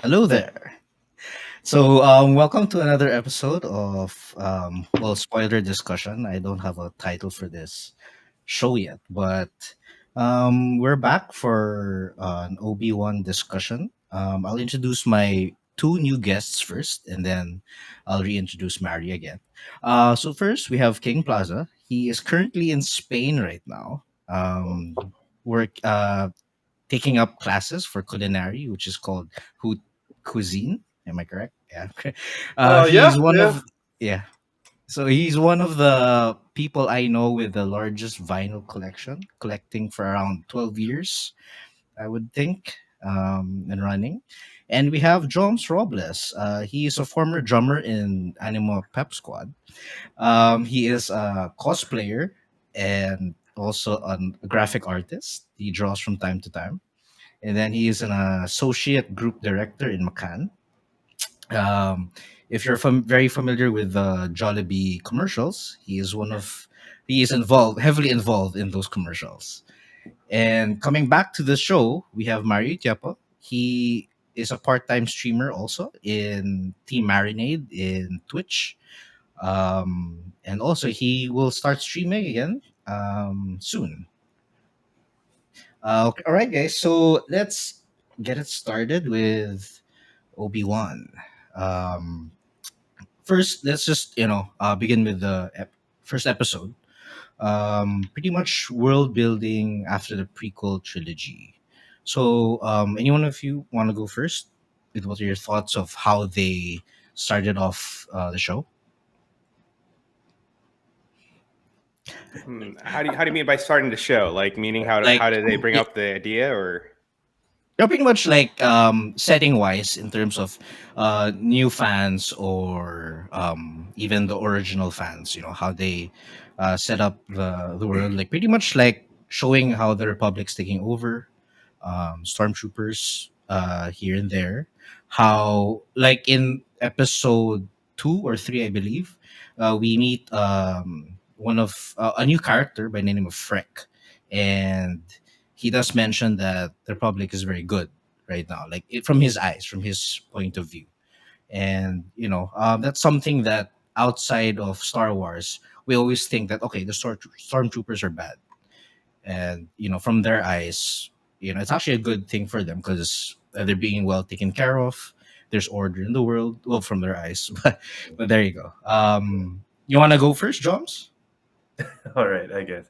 Hello there. Welcome to another episode of spoiler discussion. I don't have a title for this show yet, but we're back for an Obi-Wan discussion. I'll introduce my two new guests first, and then I'll reintroduce Mary again. First, we have King Plaza. He is currently in Spain right now. Work taking up classes for culinary, which is called Hoot Cuisine. Am I correct? Yeah. Yeah, He's one yeah. of yeah. So he's one of the people I know with the largest vinyl collection, collecting for around 12 years, I would think, and running. And we have Joms Robles. He is a former drummer in Animo Pep Squad. He is a cosplayer and also a graphic artist. He draws from time to time, and then he is an associate group director in Macan. Um, if you're very familiar with the Jollibee commercials, he is involved heavily involved in those commercials. And coming back to the show, we have Mari Uytiepo. He is a part-time streamer also in TeaMarinade in Twitch. And also he will start streaming again soon. Okay, all right, guys. So let's get it started with Obi-Wan. Um, First, let's just begin with the first episode. Pretty much world building after the prequel trilogy. Anyone of you want to go first? With what are your thoughts of how they started off the show? How do you mean by starting the show? Like meaning how Like, did they bring up the idea or? yeah, pretty much like setting wise in terms of new fans or even the original fans. You know how they set up the world, like pretty much like showing how the Republic's taking over, stormtroopers here and there. How like in episode 2 or 3, I believe, we meet one of a new character by the name of Freck, and he does mention that the Republic is very good right now, like from his eyes, from his point of view. And that's something that outside of Star Wars, we always think that okay, the stormtroopers are bad, and from their eyes, it's actually a good thing for them because they're being well taken care of. There's order in the world, well, from their eyes. But there you go. You want to go first, Joms? All right, I guess.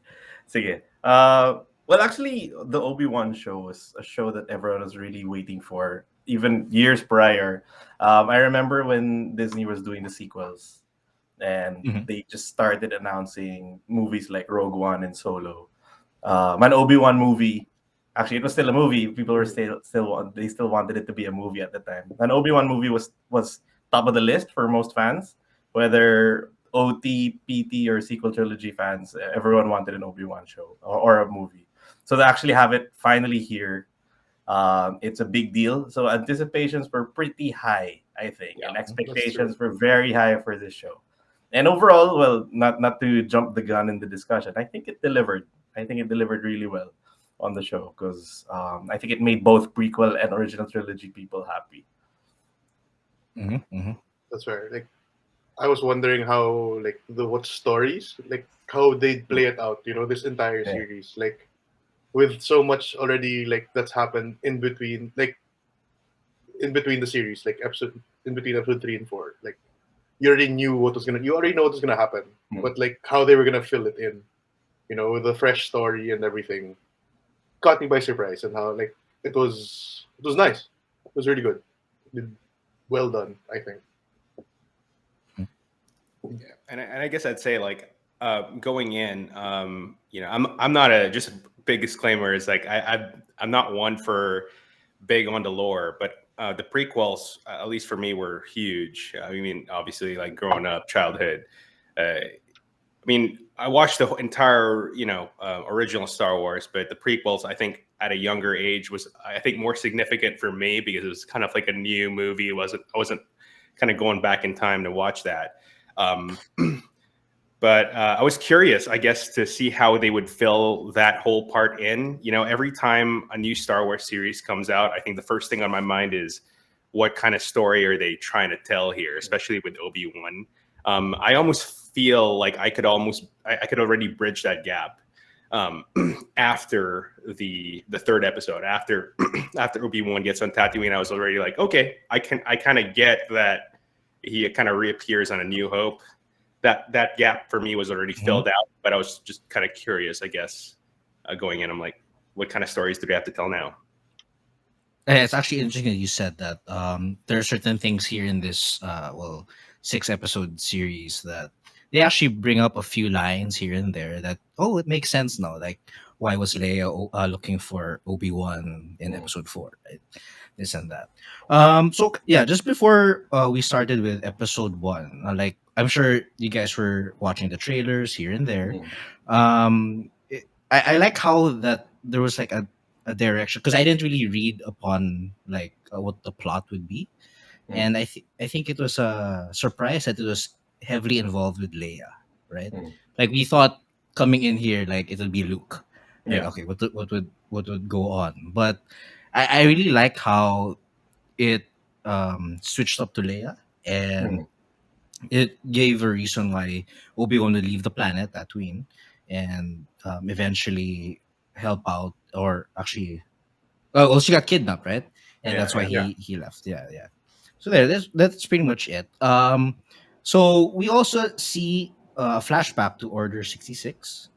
Sige. Well, actually, the Obi-Wan show was a show that everyone was really waiting for, even years prior. I remember when Disney was doing the sequels, and Hmm. they just started announcing movies like Rogue One and Solo. An Obi-Wan movie. Actually, it was still a movie. People were they still wanted it to be a movie at the time. An Obi-Wan movie was top of the list for most fans, whether OT, PT, or sequel trilogy fans. Everyone wanted an Obi-Wan show or a movie. So to actually have it finally here, it's a big deal. So anticipations were pretty high, I think, Yeah, and that's true. expectations were very high for this show. And overall, well, not to jump the gun in the discussion, I think it delivered. I think it delivered really well on the show because I think it made both prequel and original trilogy people happy. Hmm. Hmm. That's fair. Like I was wondering how like the what stories like how they'd play it out. This entire Yeah. series like with so much already like that's happened in between the series like episode in between episode 3 and 4. Like you already know what was gonna happen, Hmm. but like how they were gonna fill it in. With a fresh story and everything, caught me by surprise and how like it was nice. It was really good. Well done, I think. Yeah, and I guess I'd say like going in, I'm not a just a big disclaimer is like I'm not one for big on the lore, but the prequels, at least for me, were huge. I mean, obviously, like growing up, childhood. I mean, I watched the entire, original Star Wars, but the prequels, I think, at a younger age was, I think, more significant for me because it was kind of like a new movie. I wasn't kind of going back in time to watch that. Um, but I was curious, I guess, to see how they would fill that whole part in. Every time a new Star Wars series comes out, I think the first thing on my mind is what kind of story are they trying to tell here, especially with Obi-Wan. I almost feel like I could already bridge that gap after the third episode, after after Obi-Wan gets on Tatooine. I was already like, okay, I kind of get that he kind of reappears on A New Hope. That gap for me was already filled out, but I was just kind of curious, I guess, going in. I'm like, what kind of stories do they have to tell now? It's actually interesting that you said that. There are certain things here in this, 6 episode series that they actually bring up a few lines here and there that, oh, it makes sense now. Like, why was Leia looking for Obi-Wan in episode 4, right? This and that. So yeah, just before we started with episode 1, like I'm sure you guys were watching the trailers here and there. I like how that there was like a direction, because I didn't really read upon like what the plot would be, and I think it was a surprise that it was heavily involved with Leia, right? Like we thought coming in here like it'll be Luke, like Yeah. okay, what would go on, but I really like how it switched up to Leia, and it gave a reason why Obi-Wan would leave the planet Tatooine and eventually help out, or actually, well, she got kidnapped, right? And Yeah. that's why Yeah. he left. Yeah, yeah. So that's pretty much it. So we also see a flashback to Order 66,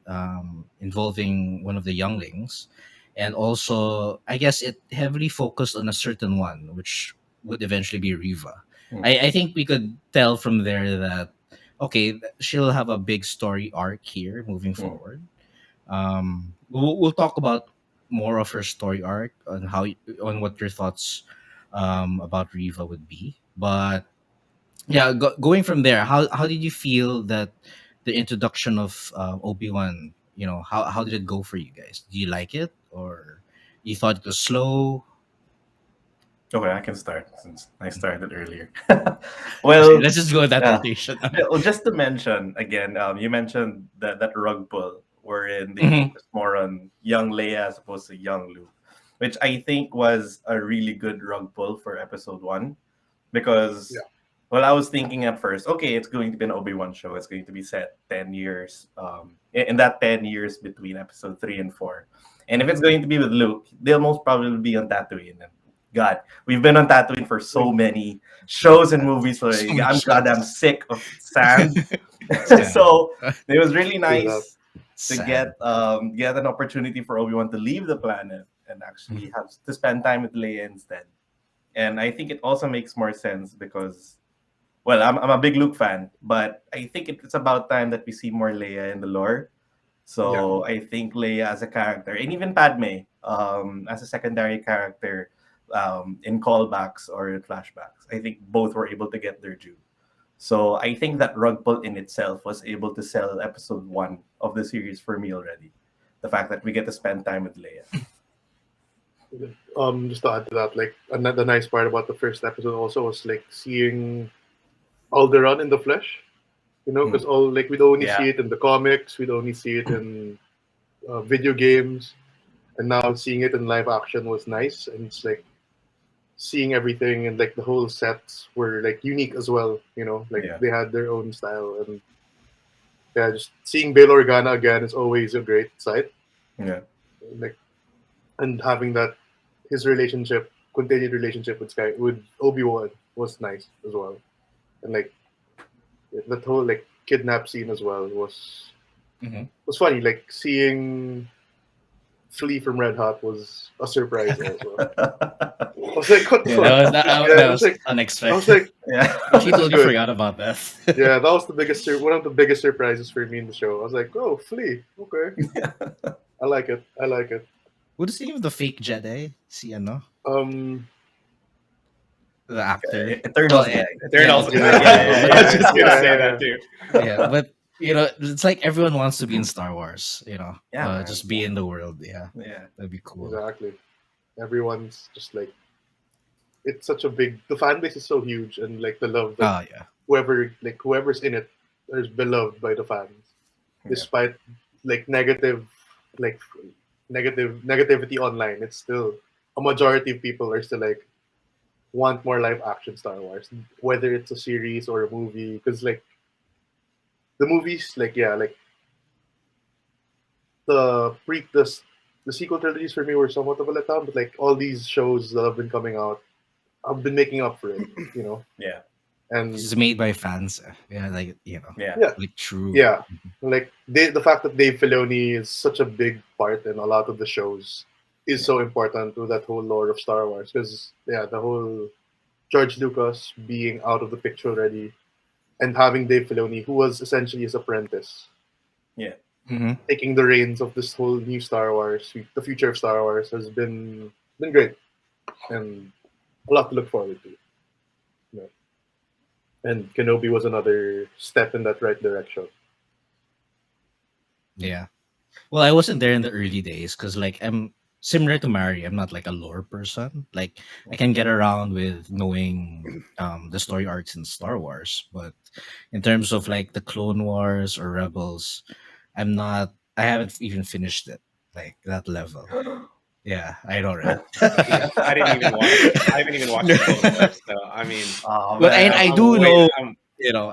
involving one of the younglings, and also I guess it heavily focused on a certain one, which would eventually be Riva. I think we could tell from there that okay, she'll have a big story arc here moving forward. We'll talk about more of her story arc on on what your thoughts about Riva would be. But yeah, going from there, how did you feel that the introduction of Obi-Wan? You know, how did it go for you guys? Do you like it, or you thought it was slow? Okay, I can start since I started earlier. Okay, Well, let's just go with that yeah. rotation. Well, just to mention again, you mentioned that rug pull wherein they Mhm. focus more on young Leia as opposed to young Luke, which I think was a really good rug pull for episode 1 because, Yeah. well, I was thinking at first, okay, it's going to be an Obi-Wan show. It's going to be set 10 years, in that 10 years between episode 3 and 4. And if it's going to be with Luke, they'll most probably be on Tatooine. And God, we've been on Tatooine for so many shows and movies. So So many I'm goddamn shows. sick of sand. Sand. So it was really Feel that. nice to Sand. get an opportunity for Obi-Wan to leave the planet and actually have to spend time with Leia instead. And I think it also makes more sense because, well, I'm a big Luke fan, but I think it's about time that we see more Leia in the lore. Yeah. So I think Leia as a character, and even Padme as a secondary character in callbacks or in flashbacks, I think both were able to get their due. So I think that rug pull in itself was able to sell episode 1 of the series for me already. The fact that we get to spend time with Leia. Just to add to that, like the nice part about the first episode also was like seeing Alderaan in the flesh. You know, because all like we'd only see Yeah. it in the comics, we'd only see it in video games, and now seeing it in live action was nice. And it's like seeing everything and like the whole sets were like unique as well. You know, like Yeah. they had their own style, and yeah, just seeing Bail Organa again is always a great sight. Yeah. Like and having that his relationship, continued relationship with Obi-Wan was nice as well, and like that whole like kidnap scene as well was funny. Like seeing Flea from Red Hot was a surprise also. I was like, what the Yeah. fuck? That Yeah, I was was like, unexpected. Yeah. Actually, That's totally good. forgot about that. Yeah, that was the biggest, one of the biggest surprises for me in the show. I was like, oh, Flea, okay, I like it, I like it. What is the name of the fake Jedi? Si ano? Um, The actor. Eternals yeah, guy. Eternals. yeah, I was just gonna Yeah, say yeah, that too. yeah, but you know, it's like everyone wants to be in Star Wars. You know, Yeah, man. just be in the world. Yeah, Yeah. that'd be cool. exactly. Everyone's just like, it's such a big. The fan base is so huge, and like the love that Oh yeah, whoever's in it is beloved by the fans, Yeah. despite like like negativity online. It's still a majority of people are still like, want more live action Star Wars, whether it's a series or a movie. Because like the movies, like yeah, like the pre the sequel trilogies for me were somewhat of a letdown, but like all these shows that have been coming out, I've been making up for it, you know. Yeah. And It's made by fans. Yeah, like Yeah. yeah, like true. yeah, like the fact that Dave Filoni is such a big part in a lot of the shows is so important to that whole lore of Star Wars. Because yeah, the whole George Lucas being out of the picture already, and having Dave Filoni, who was essentially his apprentice, Yeah. Hmm. taking the reins of this whole new Star Wars, the future of Star Wars, has been great and a lot to look forward to. You know. And Kenobi was another step in that right direction. Yeah. Well, I wasn't there in the early days because, like, I'm similar to Mari. I'm not like a lore person. Like, I can get around with knowing the story arcs in Star Wars, but in terms of like the Clone Wars or Rebels, I'm not. I haven't even finished it. Like that level. Yeah, I know, right? I didn't even watch. I haven't even watched the Clone Wars. So I mean, Oh But man, I I'm do way. know. I'm,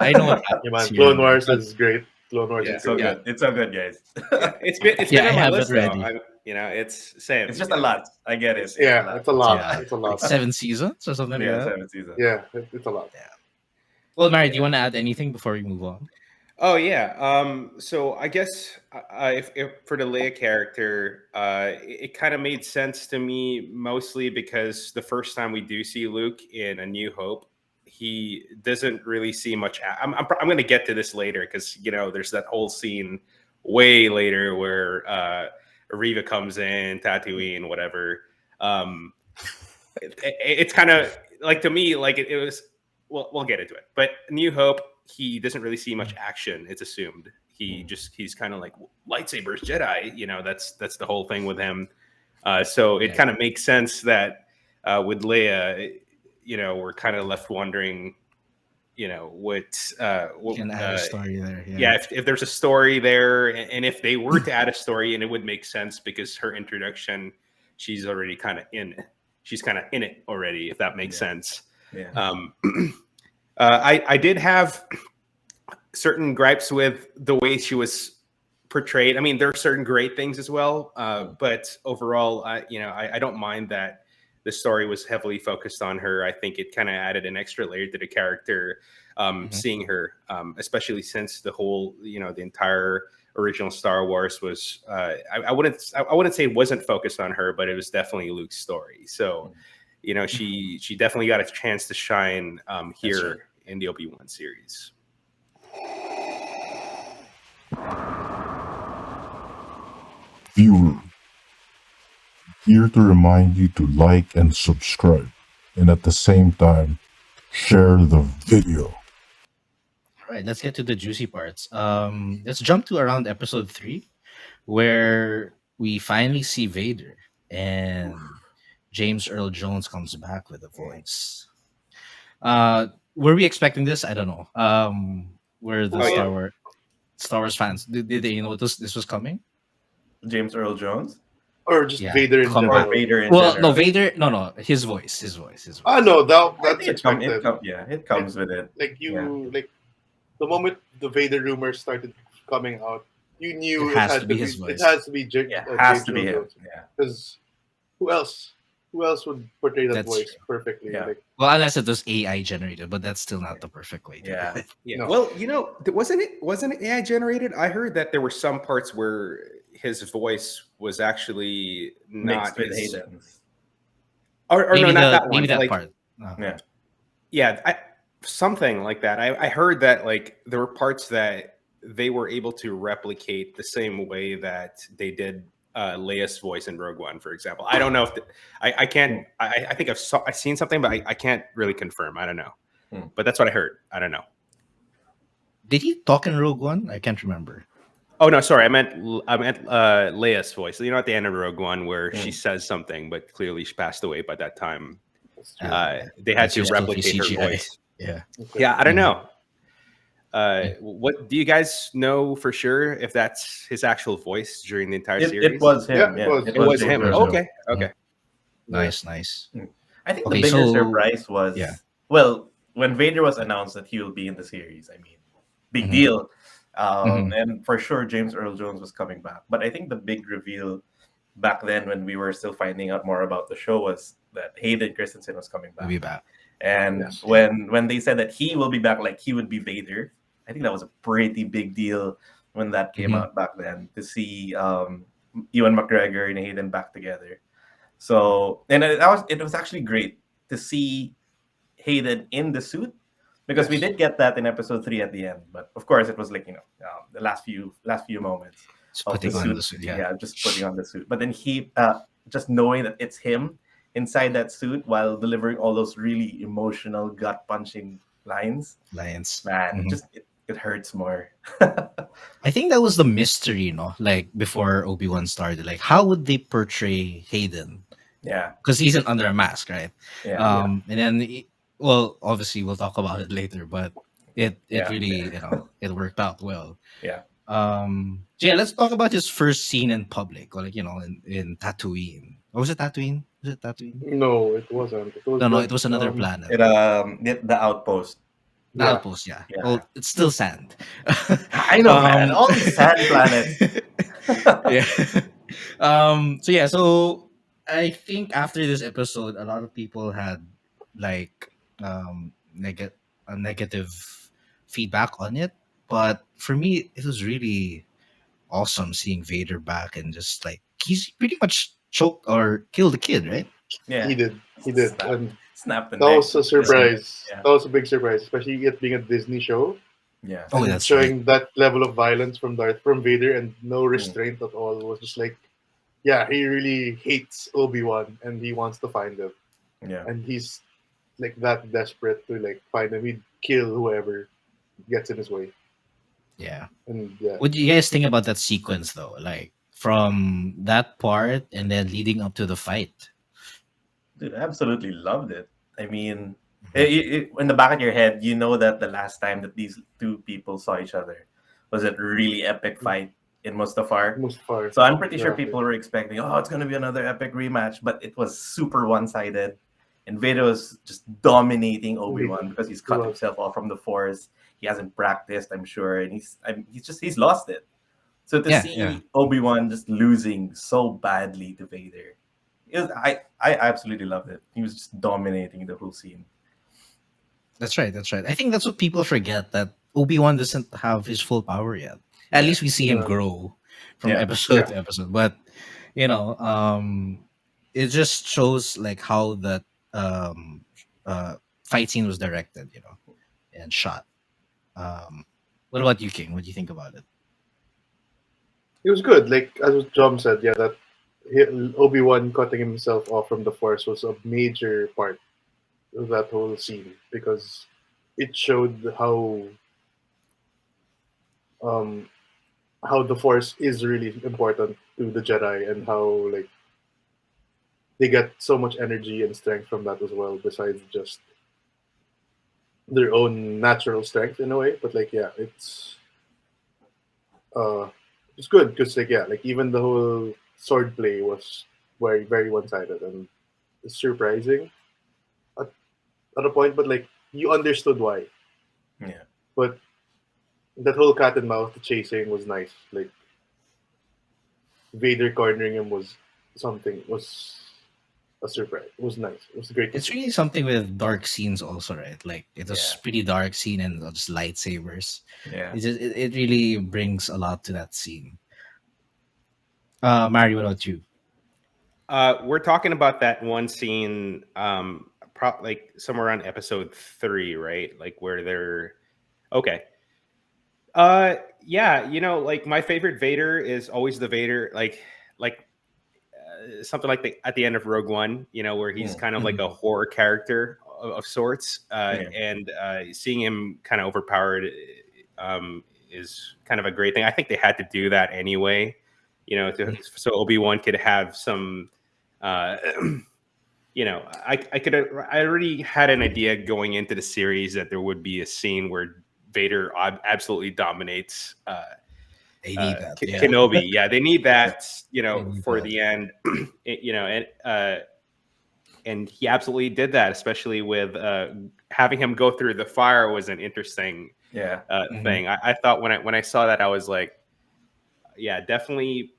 I know what Yeah, happens man, here. Clone and there, Wars but is great. Clone Wars Yeah. is it's so great. good. It's so good, guys. yeah, it's yeah, been I on my have it list though. ready. it's same. It's just you a know, lot. I get it. it's It's a Yeah, lot. it's a lot. Yeah, It's a like lot. 7 seasons or something like Yeah, that. 7 seasons. Yeah, it's a lot. Yeah. Well, Mary, do you want to add anything before we move on? Oh yeah. So I guess if for the Leia character, it kind of made sense to me mostly because the first time we do see Luke in A New Hope, he doesn't really see much. I'm going to get to this later because there's that whole scene way later where Riva comes in, Tatooine, whatever. Um, it's kind of like to me like it was. Well, we'll get into it. But New Hope, he doesn't really see much action. It's assumed he's kind of like lightsabers, Jedi. That's the whole thing with him. So it kind of makes sense that with Leia, we're kind of left wondering, what You can add a story there. yeah, if there's a story there, and if they were to add a story, and it would make sense because her introduction, she's already kind of in it. She's kind of in it already, if that makes sense. Yeah. I did have certain gripes with the way she was portrayed. I mean, there are certain great things as well, but overall, I don't mind that the story was heavily focused on her. I think it kind of added an extra layer to the character, seeing her, especially since the whole, the entire original Star Wars was. I wouldn't say it wasn't focused on her, but it was definitely Luke's story. So. She definitely got a chance to shine here in the Obi-Wan series. Viewer, here to remind you to like and subscribe, and at the same time, share the video. All right, let's get to the juicy parts. Let's jump to around episode 3, where we finally see Vader and James Earl Jones comes back with a voice. Were we expecting this? I don't know. Were the Star Wars fans did they know this was coming? James Earl Jones Or just Yeah, Vader in come or back. general. Vader in Well, general. no, Vader. No, his voice. Ah, no, I that's think expected. it comes with it. Like like the moment the Vader rumors started coming out, you knew It it has had to be his voice. It has to be Has to be him. Yeah. Because who else? Who else would portray that That's voice true. perfectly? Yeah. Like, Well, unless it was AI generated, but that's still not the perfect way to Yeah. do it. Yeah. No. Well, wasn't it AI generated? I heard that there were some parts where his voice was actually Mixed not with his, Hayden's. or Maybe no, not the that one. maybe that like, part. Yeah. Yeah, something like that. I heard that like there were parts that they were able to replicate the same way that they did Leia's voice in Rogue One, for example. I don't know if I can't. I think I've seen something, but I can't really confirm. I don't know, but that's what I heard. I don't know. Did he talk in Rogue One? I can't remember. Oh no, sorry. I meant Leia's voice. At the end of Rogue One, where she says something, but clearly she passed away by that time. They had That's to just still replicate her CGI. voice. Yeah. Yeah, I don't know. What do you guys know for sure if that's his actual voice during the entire series? It was him. Yeah, it was. It was him. James Earl Earl Okay. Nice. Jones. I think the Okay, bigger so surprise yeah. was, well, when Vader was announced that he will be in the series. I mean, big Hmm. deal. Hmm. And for sure, James Earl Jones was coming back. But I think the big reveal back then, when we were still finding out more about the show, was that Hayden Christensen was coming We'll back. be back. And Yes. Yeah. when they said that he will be back, like he would be Vader, I think that was a pretty big deal when that came Hmm. out back then, to see Ewan McGregor and Hayden back together. So, and it was actually great to see Hayden in the suit, because we Yes. did get that in episode 3 at the end. But of course, it was like, the last few moments Just of the putting on suit. the suit. Yeah. Yeah, just putting on the suit. But then he just knowing that it's him inside that suit while delivering all those really emotional, gut punching lines, Lions. man, Hmm. it hurts more. I think that was the mystery, like before Obi-Wan started. Like, how would they portray Hayden? Yeah, Because he's under a mask, right? yeah, And then, well, obviously, we'll talk about it later, but it yeah, really, it worked out well. yeah. So yeah, let's talk about his first scene in public, or like, in Tatooine. Or was it Tatooine? Was it Tatooine? No, it wasn't. It was No, no, that it was another planet. The outpost. The yeah. outpost, yeah. Yeah, Well, it's still sand. I know, man. um, All these sand planets. yeah. So yeah, so I think after this episode, a lot of people had like a negative feedback on it. But for me, it was really awesome seeing Vader back and just like he's pretty much choked or killed the kid, right? Yeah, He did. He did. snap, And snap the that neck. was a That's right. surprise. Yeah, That was a big surprise, especially it being a Disney show yeah. Oh, and that's right. showing that level of violence from Vader and no Mm, restraint at all was just like, yeah, he really hates Obi-Wan and he wants to find him. yeah. And he's like that desperate to like find him. He'd kill whoever gets in his way. Yeah. And yeah, What do you guys think about that sequence though? Like from that part and then leading up to the fight. Dude, I absolutely loved it. I mean, Mhm. in the back of your head, you know that the last time that these two people saw each other was a really epic fight in Mustafar. Mustafar. So I'm pretty sure Exactly. people were expecting, oh, it's going to be another epic rematch, but it was super one-sided. And Vader was just dominating Obi-Wan because he's He cut was. himself off from the Force. He hasn't practiced, I'm sure, and he's lost it. So to Yeah, yeah. see Obi-Wan just losing so badly to Vader, I absolutely loved it. He was just dominating the whole scene. That's right. That's right. I think that's what people forget, that Obi-Wan doesn't have his full power yet. At Yeah, least we see him Yeah. grow from yeah, episode Yeah. to episode. But you know, it just shows like how that um fight scene was directed, and shot. What about you, King? What do you think about it? It was good. Like as Jom said, yeah, that Obi-Wan cutting himself off from the Force was a major part of that whole scene because it showed um how the Force is really important to the Jedi and how like they get so much energy and strength from that as well, besides just their own natural strength in a way. But like yeah, uh it's good because like yeah, like even the whole sword play was very very one sided and it's surprising at, at a point, but like you understood why. yeah. But that whole cat and mouse chasing was nice. Like Vader cornering him was a surprise. It was nice. It was great to It's see. really something with dark scenes also, right? Like it was Yeah, pretty dark scene and just lightsabers. yeah. It really brings a lot to that scene. Mari, what about you? We're talking about that one scene, like somewhere around episode 3, right? Like where they're okay. Yeah, like my favorite Vader is always the Vader, like something like at the end of Rogue One, where he's Mm, kind of like Mhm. a horror character of sorts, yeah, and seeing him kind of overpowered is kind of a great thing. I think they had to do that anyway, so Obi-Wan could have some. Uh, I already had an idea going into the series that there would be a scene where Vader absolutely dominates They need that. Yeah. Kenobi. Yeah, they need yeah, that, They need for that. the end. and he absolutely did that, especially with having him go through the fire was an interesting Yeah. thing. I thought when I saw that, I was like, yeah, definitely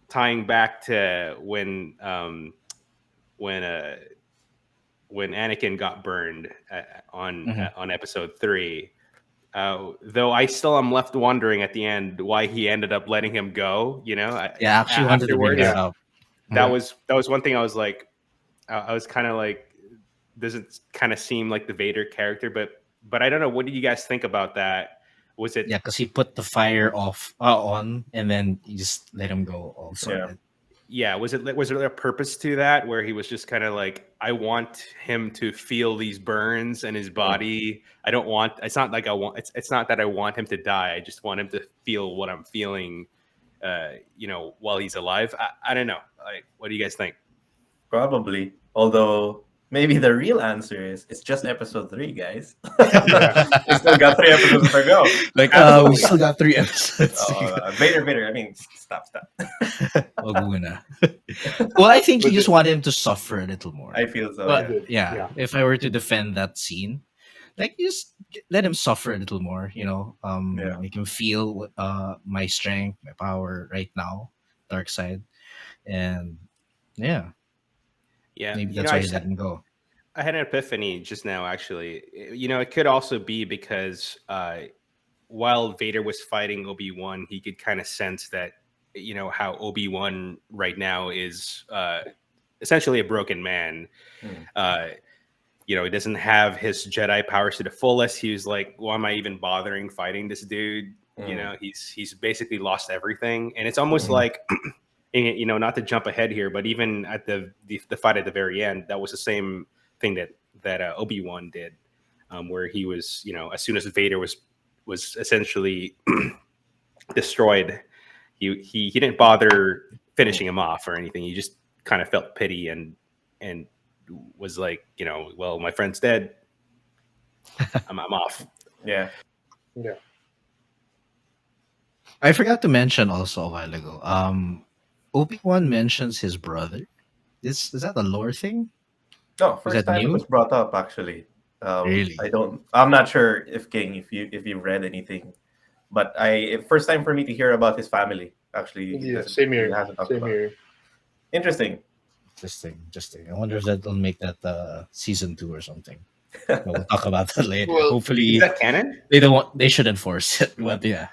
tying back to when when Anakin got burned on episode 3. Though I still am left wondering at the end why he ended up letting him go. You know, Yeah, I actually wanted to bring afterwards, that up. that was one thing I was like, I was kind of like, doesn't kind of seem like the Vader character, but I don't know. What do you guys think about that? Was it Yeah, because he put the fire off on, and then you just let him go all sorted. yeah, was there a purpose to that where he was just kind of like, I want him to feel these burns in his body. I don't want, it's not like I want, it's not that I want him to die. I just want him to feel what I'm feeling, you know, while he's alive. I don't know. Like, what do you guys think? Probably. Although maybe the real answer is it's just episode 3, guys. We still got 3 episodes to go. Like, Absolutely. we still got 3 episodes. Vader. I mean, stop. Wag muna. Well, I think you just want him to suffer a little more. I feel so. But yeah. yeah, if I were to defend that scene, like, you just let him suffer a little more, you know. Yeah. Make him feel my strength, my power right now, dark side. And yeah, Yeah, maybe you that's know, why he let him go. I had an epiphany just now, actually. You know, it could also be because while Vader was fighting Obi-Wan, he could kind of sense that, you know, how Obi-Wan right now is essentially a broken man. You know, he doesn't have his Jedi powers to the fullest. He was like, why am I even bothering fighting this dude? You know, he's basically lost everything. And it's almost like, you know, not to jump ahead here, but even at the fight at the very end, that was the same thing that Obi-Wan did, where he was, you know, as soon as Vader was essentially destroyed, he didn't bother finishing him off or anything. He just kind of felt pity and was like, you know, well, my friend's dead. I'm off. Yeah. I forgot to mention also a while ago. Obi-Wan mentions his brother. Is that a lore thing? No, Is first that time it new? was brought up actually. Really? I'm not sure if King, if you read anything, but first time for me to hear about his family. Actually, Yeah, same he here. hasn't talked Same about. here. Interesting. Interesting. I wonder if that'll make that season 2 or something. But we'll talk about that later. Well, Hopefully, Is that canon? they should enforce it. But yeah.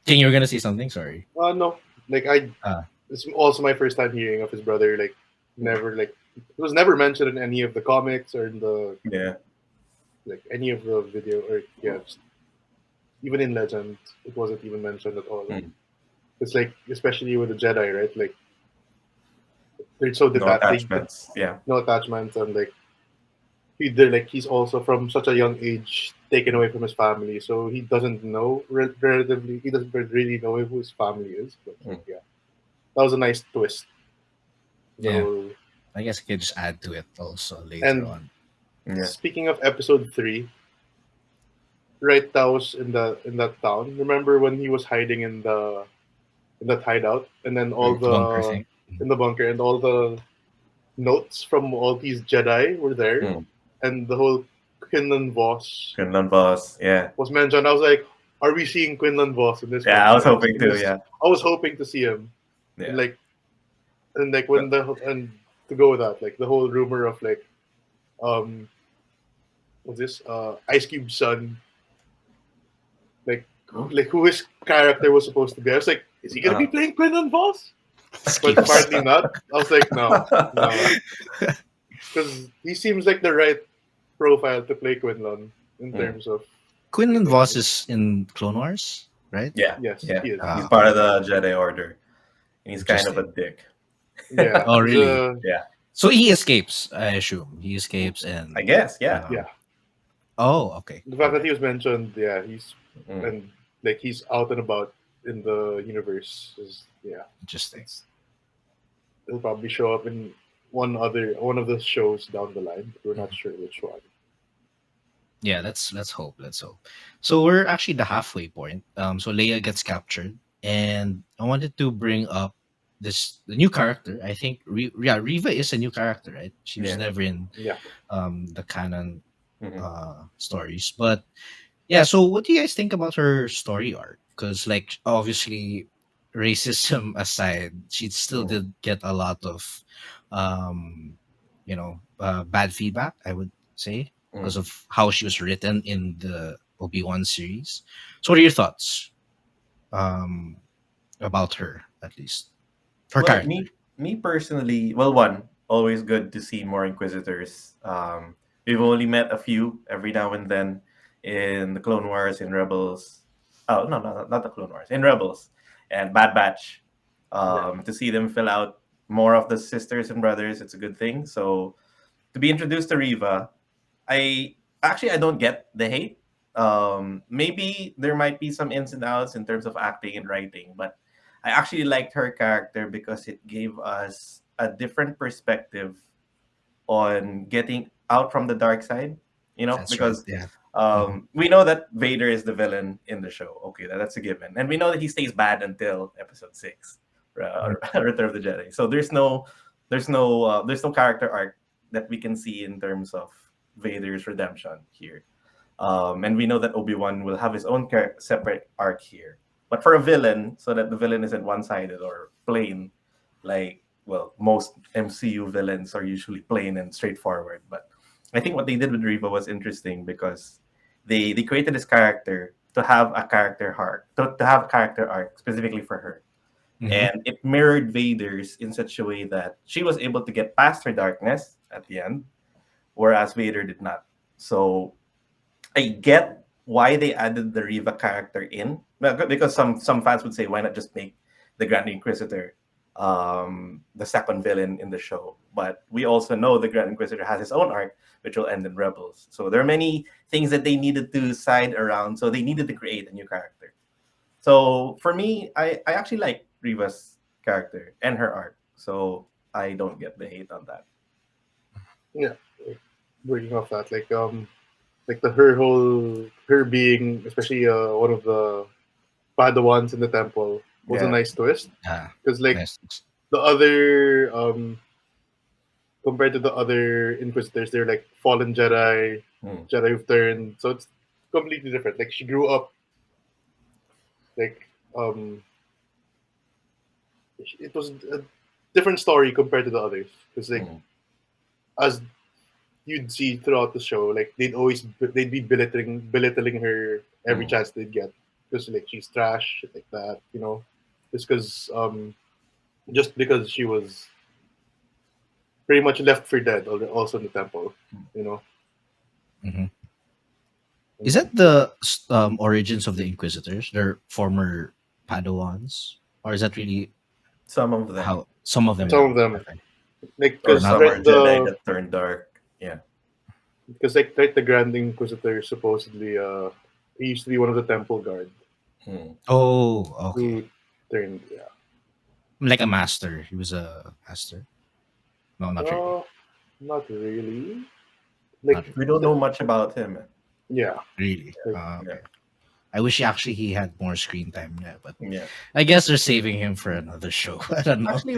King, you were gonna say something? Sorry. No, like Ah. it's also my first time hearing of his brother. Like, never, like, it was never mentioned in any of the comics or in the Yeah. like any of the video or even in Legend, it wasn't even mentioned at all. It's like, especially with the Jedi, right? Like, they're so No detached, attachments. Yeah. no attachments, and like he's also from such a young age taken away from his family, so he doesn't know relatively. He doesn't really know who his family is. But yeah, that was a nice twist. Yeah. So, I guess I could just add to it also later and on. Yeah. speaking of episode 3, right, that was in that town. Remember when he was hiding in that hideout, and then all The bunker the thing. in the bunker, and all the notes from all these Jedi were there, and the whole Quinlan Voss Finland boss. Yeah. was mentioned. I was like, are we seeing Quinlan Voss in this? Yeah, I was franchise? hoping to. Yeah. I was hoping to see him. Yeah. And like when and to go with that, like the whole rumor of like, what's this? Ice Cube's son. Like who his character was supposed to be. I was like, is he gonna be playing Quinlan Voss? But apparently not. I was like, no, because he seems like the right profile to play Quinlan in terms of. Quinlan Voss is in Clone Wars, right? Yeah. Yes, Yeah. he is. He's part of the Jedi Order. And he's kind of a dick. Yeah. Oh, really? Yeah. So he escapes, I assume. He escapes and I guess. Yeah. Yeah. Oh, okay. The fact that he was mentioned, he's Mm. and like he's out and about in the universe is Interesting. He'll probably show up in one of the shows down the line. We're not sure which one. Yeah, let's hope. Let's hope. So we're actually the halfway point. So Leia gets captured, and I wanted to bring up the new character. I think Riva is a new character, right? She was Yeah. never in Yeah. the canon Mhm. stories. But yeah, so what do you guys think about her story arc? Because like obviously racism aside, she still Mhm. did get a lot of bad feedback, I would say, because Mhm. of how she was written in the Obi-Wan series. So what are your thoughts um about her, at least? Her Well, character. me personally, well, one, always good to see more Inquisitors. We've only met a few every now and then in the Clone Wars, in Rebels. Oh no, no, not the Clone Wars, in Rebels and Bad Batch. Yeah. To see them fill out more of the sisters and brothers, it's a good thing. So to be introduced to Riva, I don't get the hate. Maybe there might be some ins and outs in terms of acting and writing, but I actually liked her character because it gave us a different perspective on getting out from the dark side. That's right. Because Yeah. Mhm. we know that Vader is the villain in the show. Okay, that's a given, and we know that he stays bad until Episode 6, Mhm. Return of the Jedi. So there's no character arc that we can see in terms of Vader's redemption here. And we know that Obi-Wan will have his own separate arc here. But for a villain, so that the villain isn't one-sided or plain, like, well, most MCU villains are usually plain and straightforward. But I think what they did with Riva was interesting because they created this character to have a character arc, to have character arc specifically for her. Mhm. And it mirrored Vader's in such a way that she was able to get past her darkness at the end, whereas Vader did not. So I get why they added the Riva character in. Well, because some fans would say, why not just make the Grand Inquisitor the second villain in the show? But we also know the Grand Inquisitor has his own arc, which will end in Rebels. So there are many things that they needed to side around. So they needed to create a new character. So for me, I actually like Riva's character and her arc. So I don't get the hate on that. Yeah. Like, bringing off that, like the her being, especially one of the Padawans in the temple, was a Yeah. nice twist. Yeah. Because like Nice. the other compared to the other Inquisitors, they're like fallen Jedi, Hmm. Jedi who've turned. So it's completely different. Like she grew up like it was a different story compared to the others. Because like Hmm. as you'd see throughout the show, like they'd be belittling her every Hmm. chance they'd get. Because like she's trash, shit like that, Just because she was pretty much left for dead also in the temple, you know. Mhm. Is And that the origins of the Inquisitors? Their former Padawans, or is that really Some of them. how some of them? some Yeah. of them, Okay, like Or because not some all. are Jedi that turn dark. Yeah. like right, the Grand Inquisitor supposedly he used to be one of the temple guard Hmm. Oh, okay. who turned, yeah. Like a master. He was a master. No, not really. Uh, not really. Not Like We don't know much about him. yeah, really. like Yeah. Okay. I wish actually he had more screen time. Yeah, but Yeah. I guess they're saving him for another show. I don't know. Actually,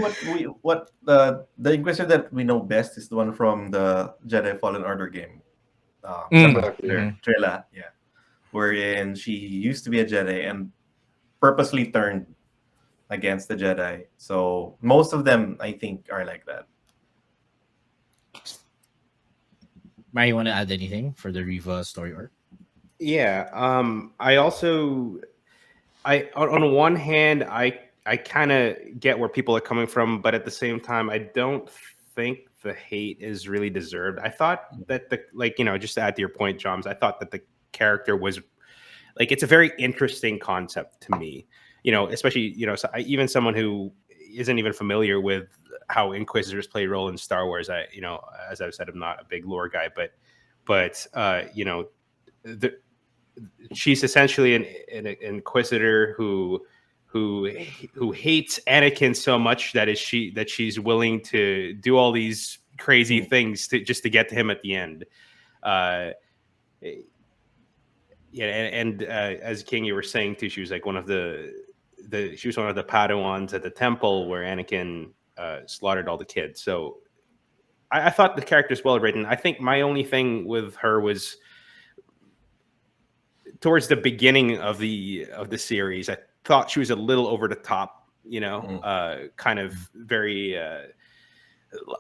what the Inquisitor that we know best is the one from the Jedi Fallen Order game. The Mm, exactly. mhm. Trilla, yeah, wherein she used to be a Jedi and purposely turned against the Jedi. So most of them, I think, are like that. Mary, you want to add anything for the Riva story arc? Yeah. I also, on one hand, I kind of get where people are coming from, but at the same time, I don't think the hate is really deserved. I thought that just to add to your point, Joms, I thought that the character was like, it's a very interesting concept to me. Especially so even someone who isn't even familiar with how Inquisitors play a role in Star Wars. As I've said, I'm not a big lore guy, but the, she's essentially an inquisitor who who hates Anakin so much that she's willing to do all these crazy Hmm. things just to get to him at the end. Uh, yeah, and as King, you were saying too, she was like one of the she was one of the Padawans at the temple where Anakin slaughtered all the kids. So I thought the character's well written. I think my only thing with her was towards the beginning of the series. I thought she was a little over the top, kind of very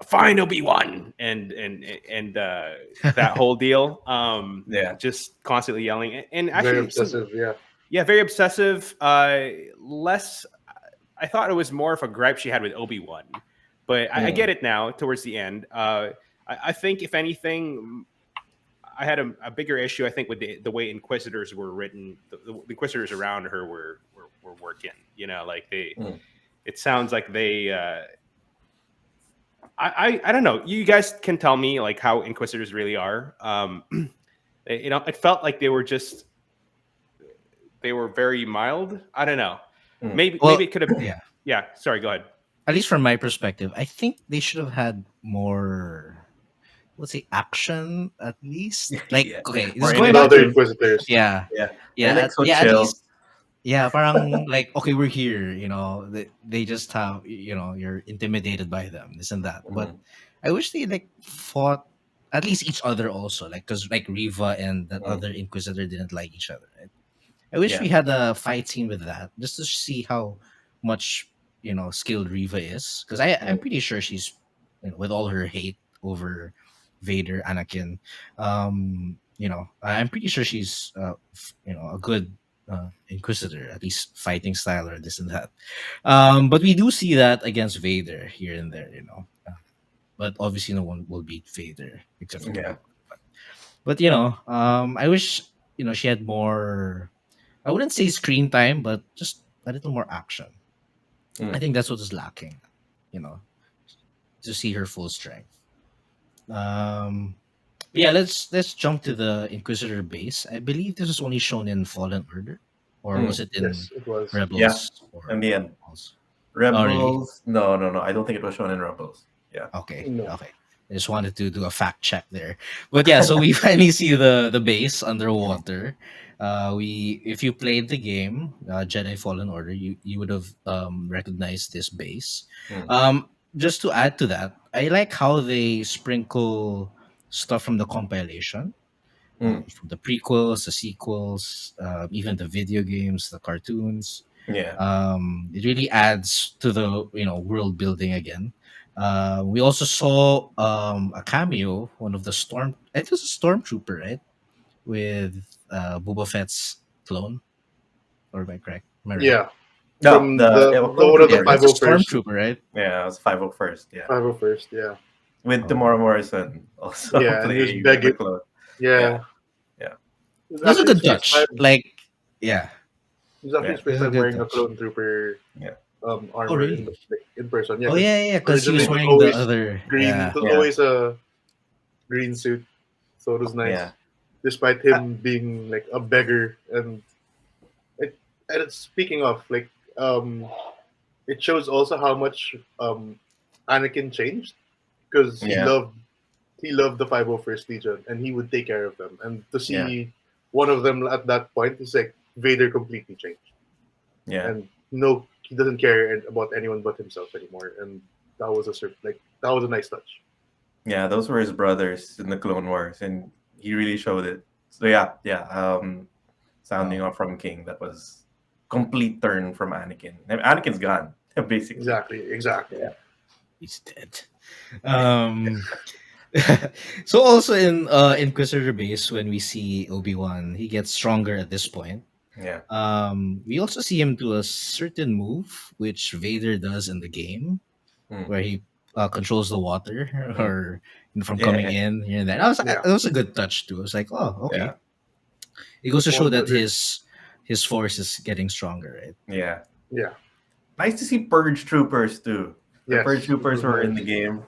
fine Obi-Wan and that whole deal. Just constantly yelling and actually Very obsessive. yeah, very obsessive. Less. I thought it was more of a gripe she had with Obi-Wan, but I get it now. Towards the end, I think if anything, I had a bigger issue. I think with the way Inquisitors were written, the Inquisitors around her were working. Like they. It sounds like they. I don't know. You guys can tell me like how Inquisitors really are. It felt like they were very mild. I don't know. Maybe it could have. Yeah. Sorry. Go ahead. At least from my perspective, I think they should have had more, let's say, action at least. Like, okay, this is going back Other to Inquisitors. yeah, And like so at chill. least parang like okay, we're here. They just have you're intimidated by them, this and that. But I wish they like fought at least each other also, like because like Riva and that other Inquisitor didn't like each other. Right? I wish we had a fight scene with that just to see how much skilled Riva is, because I'm pretty sure she's with all her hate over Vader, Anakin, I'm pretty sure she's a good Inquisitor, at least fighting style or this and that. But we do see that against Vader here and there, but obviously no one will beat Vader except for Obi-Wan. But I wish she had more. I wouldn't say screen time, but just a little more action. I think that's what is lacking, to see her full strength. Yeah, let's jump to the Inquisitor base. I believe this was only shown in Fallen Order, or was it in Yes, it was. Rebels? Yeah, or in the end. Rebels? Rebels? No. I don't think it was shown in Rebels. Yeah. Okay. No. Okay. I just wanted to do a fact check there. But yeah, so we finally see the base underwater. If you played the game Jedi Fallen Order, you would have recognized this base. Just to add to that, I like how they sprinkle stuff from the compilation, from the prequels, the sequels, even the video games, the cartoons. Yeah. It really adds to the world building again. We also saw a cameo, one of the storm. It was a stormtrooper, right? With Boba Fett's clone, or am I correct? Am I right? Yeah. No, From the one of the Yeah, that's a 501st. stormtrooper, right? Yeah, it was 501st. Yeah. 501st, yeah. With Oh. Tamora Morrison also Yeah, and he was playing begging. the clone. Yeah. Yeah. It was That's a actually good his touch. first time- Like, yeah. It was actually his It's first a time good wearing a touch. clone trooper armor really? in person. Yeah, Oh yeah, because he was originally wearing the always other green. Yeah. It was Yeah. always a green suit, so it was nice. Yeah. Despite him being like a beggar, speaking of like, it shows also how much Anakin changed, because Yeah. he loved the 501st Legion and he would take care of them. And to see Yeah. one of them at that point is like Vader completely changed. Yeah. And no, he doesn't care about anyone but himself anymore. And that was that was a nice touch. Yeah, those were his brothers in the Clone Wars, and he really showed it. So yeah. Sounding off from King, that was complete turn from Anakin. I mean, Anakin's gone, basically. Exactly. Yeah. He's dead. So also in Inquisitor base, when we see Obi-Wan, he gets stronger at this point. Yeah. We also see him do a certain move which Vader does in the game, where he controls the water or from coming in here and there. That was a good touch too. I was like, oh, okay. Yeah. It goes to show that his force is getting stronger, right? Yeah. Yeah. Nice to see Purge Troopers too. The Yes, Purge Troopers it was were in nice. the game.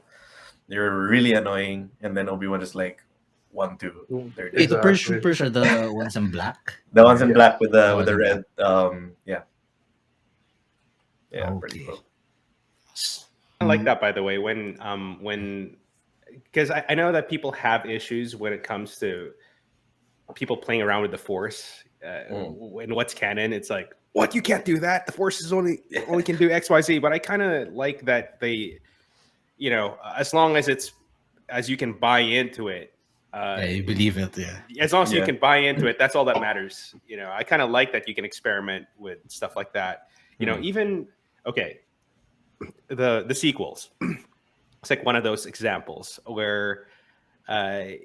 They were really annoying, and then Obi-Wan just like 1, 2, they're Wait, dead. the Purge Exactly. Troopers are the ones in black? The ones in black with The the ones in red. Yeah. Yeah, pretty Okay. cool. I like that, by the way, when because I know that people have issues when it comes to people playing around with the Force and what's canon. It's like what, you can't do that. The Force is only can do XYZ. But I kind of like that they, you know, as long as you can buy into it. Yeah, you believe it. Yeah. As long as you Yeah. can buy into it, that's all that matters. You know, I kind of like that you can experiment with stuff like that. You know, even the sequels. It's like one of those examples where I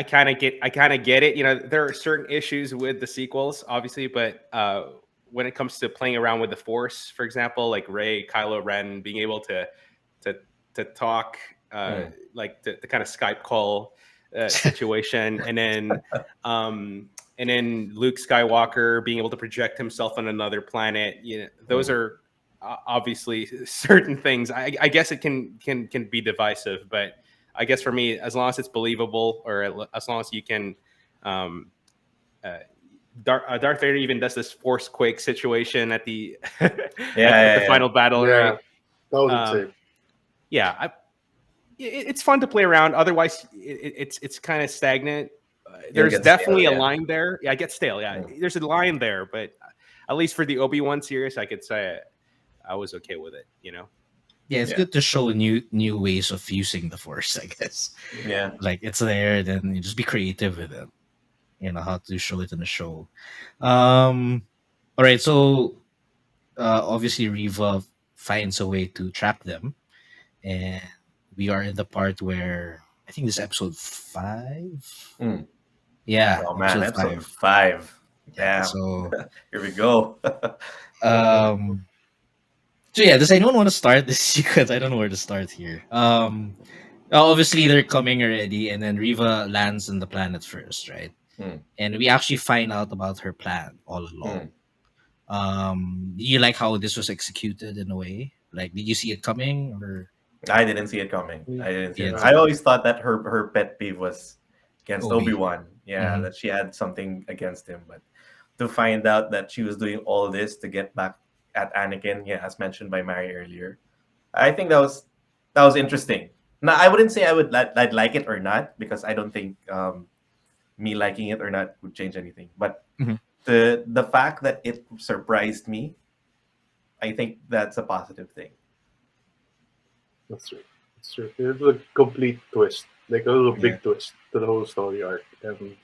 kind of get it. You know, there are certain issues with the sequels, obviously, but when it comes to playing around with the Force, for example, like Rey, Kylo Ren, being able to talk, like the kind of Skype call situation, and then Luke Skywalker being able to project himself on another planet. You know, those are obviously certain things. I guess it can be divisive, but I guess for me, as long as it's believable, or as long as you can, Darth Vader even does this Force quake situation at the at the final battle, right? That was insane. Yeah, it's fun to play around. Otherwise, it's kind of stagnant. There's definitely a line there. Yeah, I get stale. Yeah, there's a line there, but at least for the Obi-Wan series, I could say I was okay with it. You know. Yeah, it's good to show new ways of using the Force, I guess. Yeah. Like it's there, then you just be creative with it. You know how to show it in the show. All right, so obviously Riva finds a way to trap them, and we are in the part where I think this is episode 5. Yeah, Oh man, episode 5. Yeah, Damn. so here we go. So yeah, does anyone want to start this sequence? I don't know where to start here. Obviously they're coming already, and then Riva lands on the planet first, right? And we actually find out about her plan all along. Do you like how this was executed in a way? Like, did you see it coming, or? I didn't see it coming. Yeah. I always thought that her pet peeve was against Obi. Obi-Wan. Yeah, that she had something against him. But to find out that she was doing all this to get back at Anakin, yeah, as mentioned by Mari earlier, I think that was interesting. Now, I wouldn't say I'd like it or not, because I don't think me liking it or not would change anything. But the fact that it surprised me, I think that's a positive thing. That's true. It's true. It was a complete twist, like a little big twist to the whole story arc, and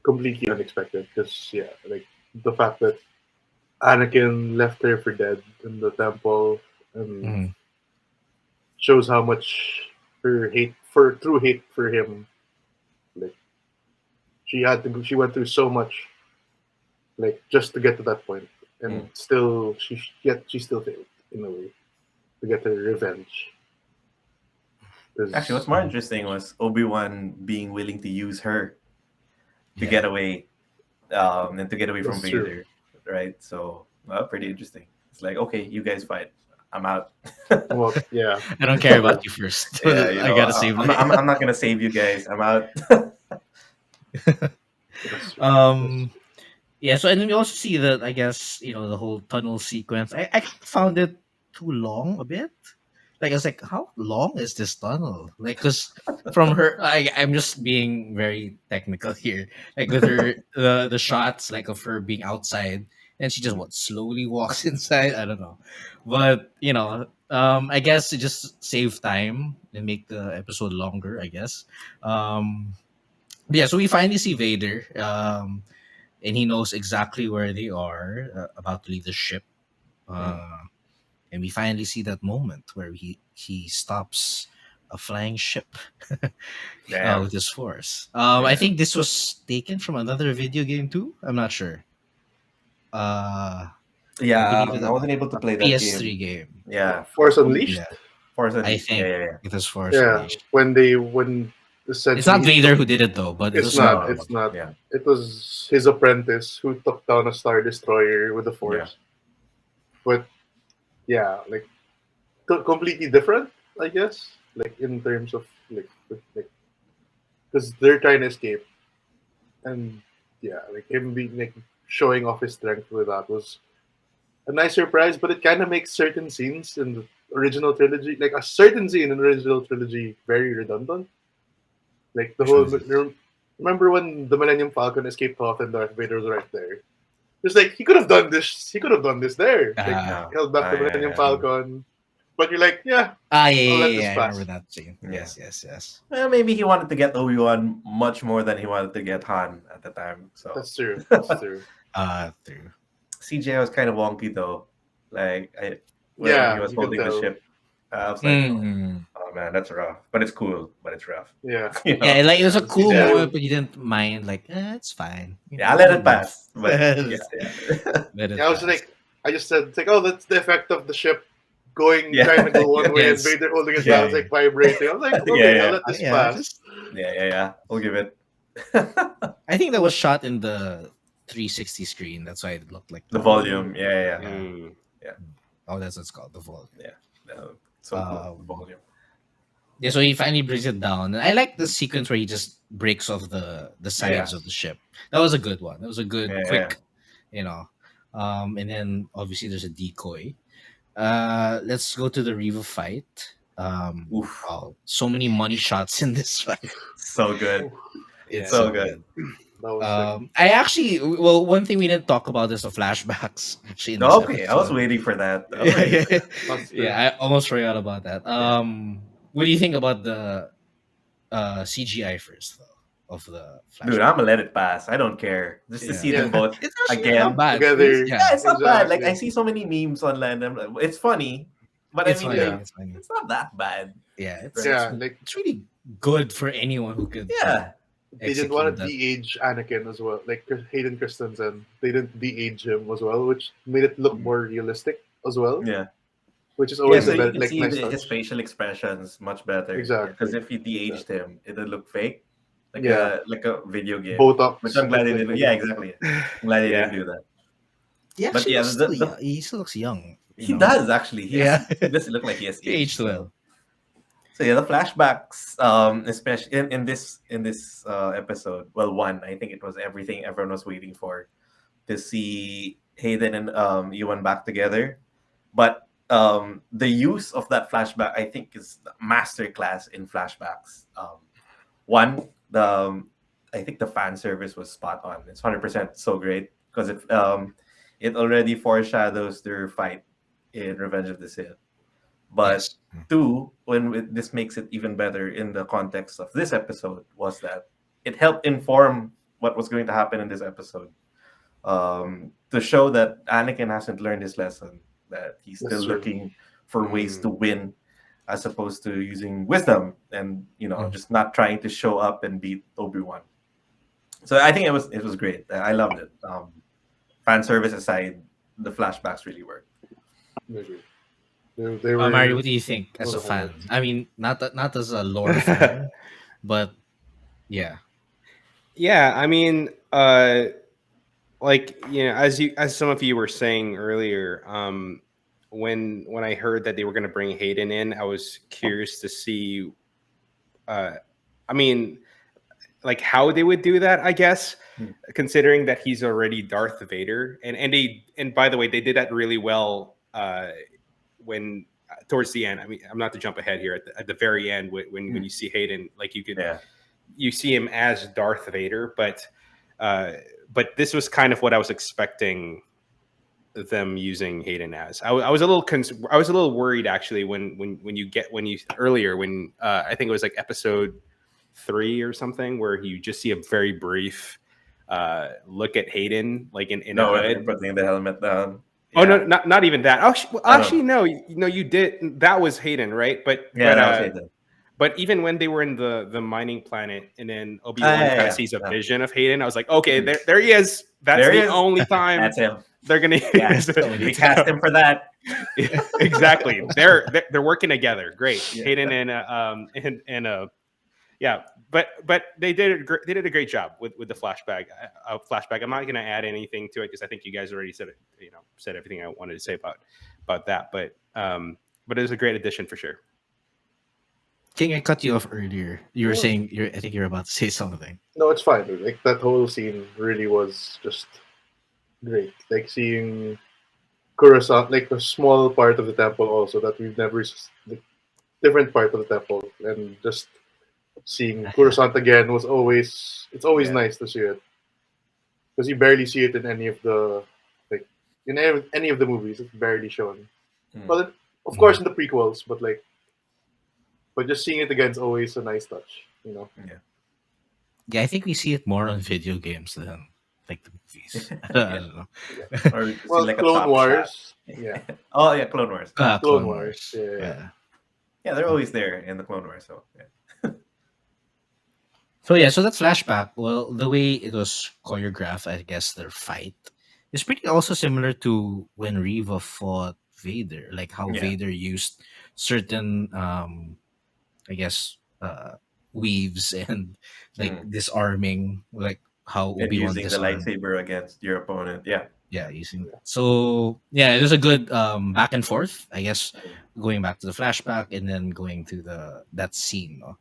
completely unexpected. Because like the fact that Anakin left her for dead in the temple, and shows how much her true hate for him. Like she went through so much, like just to get to that point, and still she still failed in a way to get her revenge. Actually, what's more interesting was Obi-Wan being willing to use her to get away, and to get away from Vader, right? So, pretty interesting. It's like, okay, you guys fight. I'm out. Well, yeah. I don't care about you first. Yeah, you know, I gotta save. I'm not gonna save you guys. I'm out. Yeah. So, and then we also see that, I guess, the whole tunnel sequence. I found it too long a bit. Like, I was like, how long is this tunnel? Like, because from her, I'm just being very technical here. Like with her, the shots like of her being outside, and she just slowly walks inside. I don't know, but I guess to just save time and make the episode longer. I guess. But yeah, so we finally see Vader, and he knows exactly where they are, about to leave the ship. And we finally see that moment where he stops a flying ship with his force. I think this was taken from another video game too. I'm not sure. I I wasn't able to play that PS3 game. Yeah, Force Unleashed. Yeah, Force Unleashed. I think it was Force Unleashed. When It's not Vader who did it though, but it's not. It's not. Yeah. It was his apprentice who took down a Star Destroyer with the Force. But yeah, like completely different, I guess. Like in terms of like because they're trying to escape, and like him being like showing off his strength with that was a nice surprise. But it kind of makes certain scenes in the original trilogy, like a certain scene in the original trilogy, very redundant. Like the whole remember when the Millennium Falcon escaped off and Darth Vader was right there. It's like he could have done this. He could have done this there. Like Ah, held back the Millennium Falcon, but you're like, yeah, I'll let this I pass. remember that scene. Yeah. Yes. Well, maybe he wanted to get Obi-Wan much more than he wanted to get Han at the time. So That's true. That's true. Through. CGI was kind of wonky though. Like when Yeah, he was you can holding the tell. ship, I was like, Mm. oh man, that's rough. But it's cool. But it's rough. Yeah. You know? Yeah, like it was a Yeah, cool yeah. moment, but you didn't mind. Like, it's fine. You Yeah, know, I let good it pass. enough. But yeah. Let it Yeah, I was pass. like, I just said, it's like, oh, that's the effect of the ship going, Yeah. trying to go one way, Yes. and Vader holding his Yeah. hands like vibrating. I was like, okay, Yeah. I'll let this Yeah, pass. just- yeah. We'll give it. I think that was shot in the 360 screen. That's why it looked like The volume. Yeah. Mm. Oh, that's what it's called. The volume. So cool. The volume. Yeah, so he finally brings it down. And I like the sequence where he just breaks off the sides Yeah. of the ship. That was a good one. That was a good, Yeah, quick, you know. And then obviously there's a decoy. Let's go to the Reva fight. Oof. Wow, so many money shots in this fight. So good. It's so so good. good. That was sick. I actually, well, one thing we didn't talk about is the flashbacks. Actually, in this Okay, I was episode. waiting for that. I was waiting for that. That's true. Yeah, I almost forgot about that. What do you think about the CGI first, though, of the flashback? Dude, I'm gonna let it pass. I don't care. Just to Yeah. see them both. It's actually Again, not bad. together. Yeah, Yeah, it's not bad. Like Exactly. I see so many memes online. I'm like, it's funny, but it's I mean, funny. like, It's funny. it's not that bad. Yeah, it's, Yeah, it's, like it's really good for anyone who could. Yeah. they didn't want execute to that. de-age Anakin as well. Like Hayden Christensen, they didn't de-age him as well, which made it look more realistic as well. Yeah. Which is Yeah, always so a you bit can like see nice his touch. facial expressions much better. Exactly. Because if you de-aged him, it would look fake. Like Yeah. a video game. Botox. Which I'm glad they didn't. Yeah, exactly. I'm glad they Yeah. didn't do that. He But actually yeah, looks the- still young. He still looks young. you He know? does actually. Yeah. He does look like he has He aged well. So yeah, the flashbacks, especially in this episode. Well, one, I think it was everything everyone was waiting for, to see Hayden and Ewan back together. But the use of that flashback, I think, is masterclass in flashbacks. One, I think the fan service was spot on. It's 100% so great because it already foreshadows their fight in Revenge of the Sith. But Yes. two, this makes it even better in the context of this episode, was that it helped inform what was going to happen in this episode. To show that Anakin hasn't learned his lesson, that he's That's still true. looking for ways to win, as opposed to using wisdom and just not trying to show up and beat Obi-Wan. So I think it was great. I loved it. Fan service aside, the flashbacks really worked. They were. Mari, what do you think as a What a fan? moment. I mean, not as a lore fan, but yeah. Yeah, I mean, like as some of you were saying earlier, when I heard that they were going to bring Hayden in, I was curious to see, I mean, like how they would do that. I guess, considering that he's already Darth Vader, and by the way, they did that really well when towards the end. I mean, I'm not to jump ahead here at the very end when you see Hayden, like you see him as Darth Vader, but this was kind of what I was expecting them using Hayden as. I was a little worried actually when I think it was like episode 3 or something, where you just see a very brief look at Hayden like in a hood. Putting the helmet down. Oh no, not even that. Actually, no, you did. That was Hayden, right? But Yeah, that was Hayden. But even when they were in the mining planet, and then Obi-Wan kind of sees a vision of Hayden, I was like, okay, there he is. That's the only time That's him. they're gonna use it. We cast him for that. Exactly. They're working together. Great, Hayden and yeah. But they did a great job with the flashback. I'm not going to add anything to it because I think you guys already said it. Said everything I wanted to say about that. But it was a great addition for sure. King, I cut you off earlier. You were saying I think you're about to say something. No, it's fine. Like that whole scene really was just great. Like seeing Coruscant, like a small part of the temple, also that we've never, like, different part of the temple, and just seeing Coruscant again was always nice to see it. because you barely see it in any of the like in any of the movies. It's barely shown. Hmm. Well, of course in the prequels, but just seeing it again is always a nice touch. You know. Yeah, I think we see it more on video games than like the movies. I Yeah. don't know. Or we see Well, like a Clone top shot. Wars. Yeah, Oh yeah, Clone Wars. Clone Clone Wars. Wars. Yeah. Yeah. Yeah, they're always there in the Clone Wars. So yeah. So yeah, so that flashback. Well, the way it was choreographed, I guess their fight is pretty also similar to when Reva fought Vader, like how Yeah. Vader used certain, I guess, weaves and like Mm. disarming, like how And Obi Wan using the disarmed. lightsaber against your opponent. Yeah. Yeah, using so yeah, it was a good back and forth. I guess going back to the flashback and then going to the that scene. No?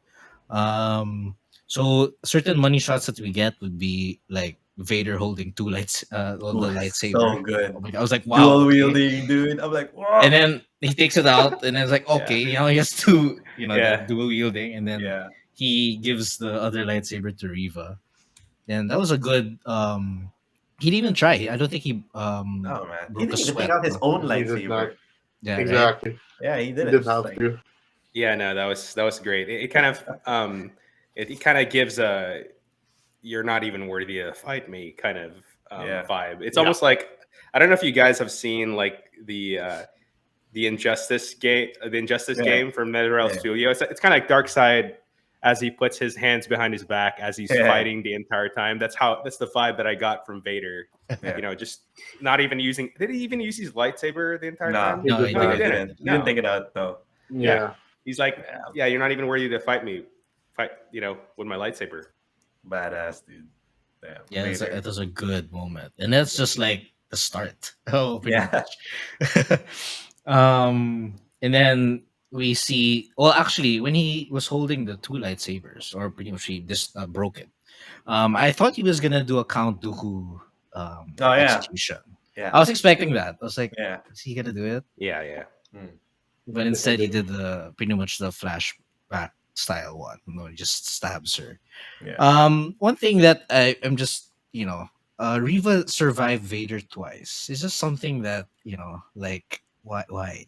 So certain money shots that we get would be like Vader holding two lights, well, Ooh, the lightsaber. so good. Oh my God, I was like, wow, Dual okay. wielding, dude. I'm like, wow. And then he takes it out, and then it's like, okay, you know, he has to, you know, Yeah. that dual wielding, and then Yeah. he gives the other lightsaber to Reva, and that was a good. He didn't even try. I don't think he Oh man, he broke a didn't even take sweat. out his No? own He did not lightsaber. Yeah, right. exactly. Yeah, he He did it. didn't It's have like, to. Yeah, no, that was great. It kind of it kind of gives a you're not even worthy to fight me kind of Yeah. vibe. It's Yeah. almost like I don't know if you guys have seen like the Injustice game, Yeah. game from NetherRealm Yeah. Studio. It's kind of like Darkseid as he puts his hands behind his back as he's Yeah. fighting the entire time. That's the vibe that I got from Vader. Yeah. You know, just not even using. Did he even use his lightsaber the entire Nah, time? He No, did he no, not. he didn't. didn't. He No. didn't take it out though. Yeah. He's like, yeah, you're not even worthy to fight me. Fight, you know, with my lightsaber. Badass, dude. Damn. Yeah, Vader. it was a good moment, and that's just like the start. Oh, pretty Yeah. much. And then we see. Well, actually, when he was holding the two lightsabers, or pretty much he just broke it. I thought he was gonna do a Count Dooku Oh yeah. execution. Yeah. I was expecting that. I was like, Yeah. is he gonna do it? Yeah, yeah. Mm. But instead, he did the pretty much the flashback style one. No, he just stabs her. Yeah. One thing that I'm just, you know, Riva survived Vader twice. Is this something that, you know, like why?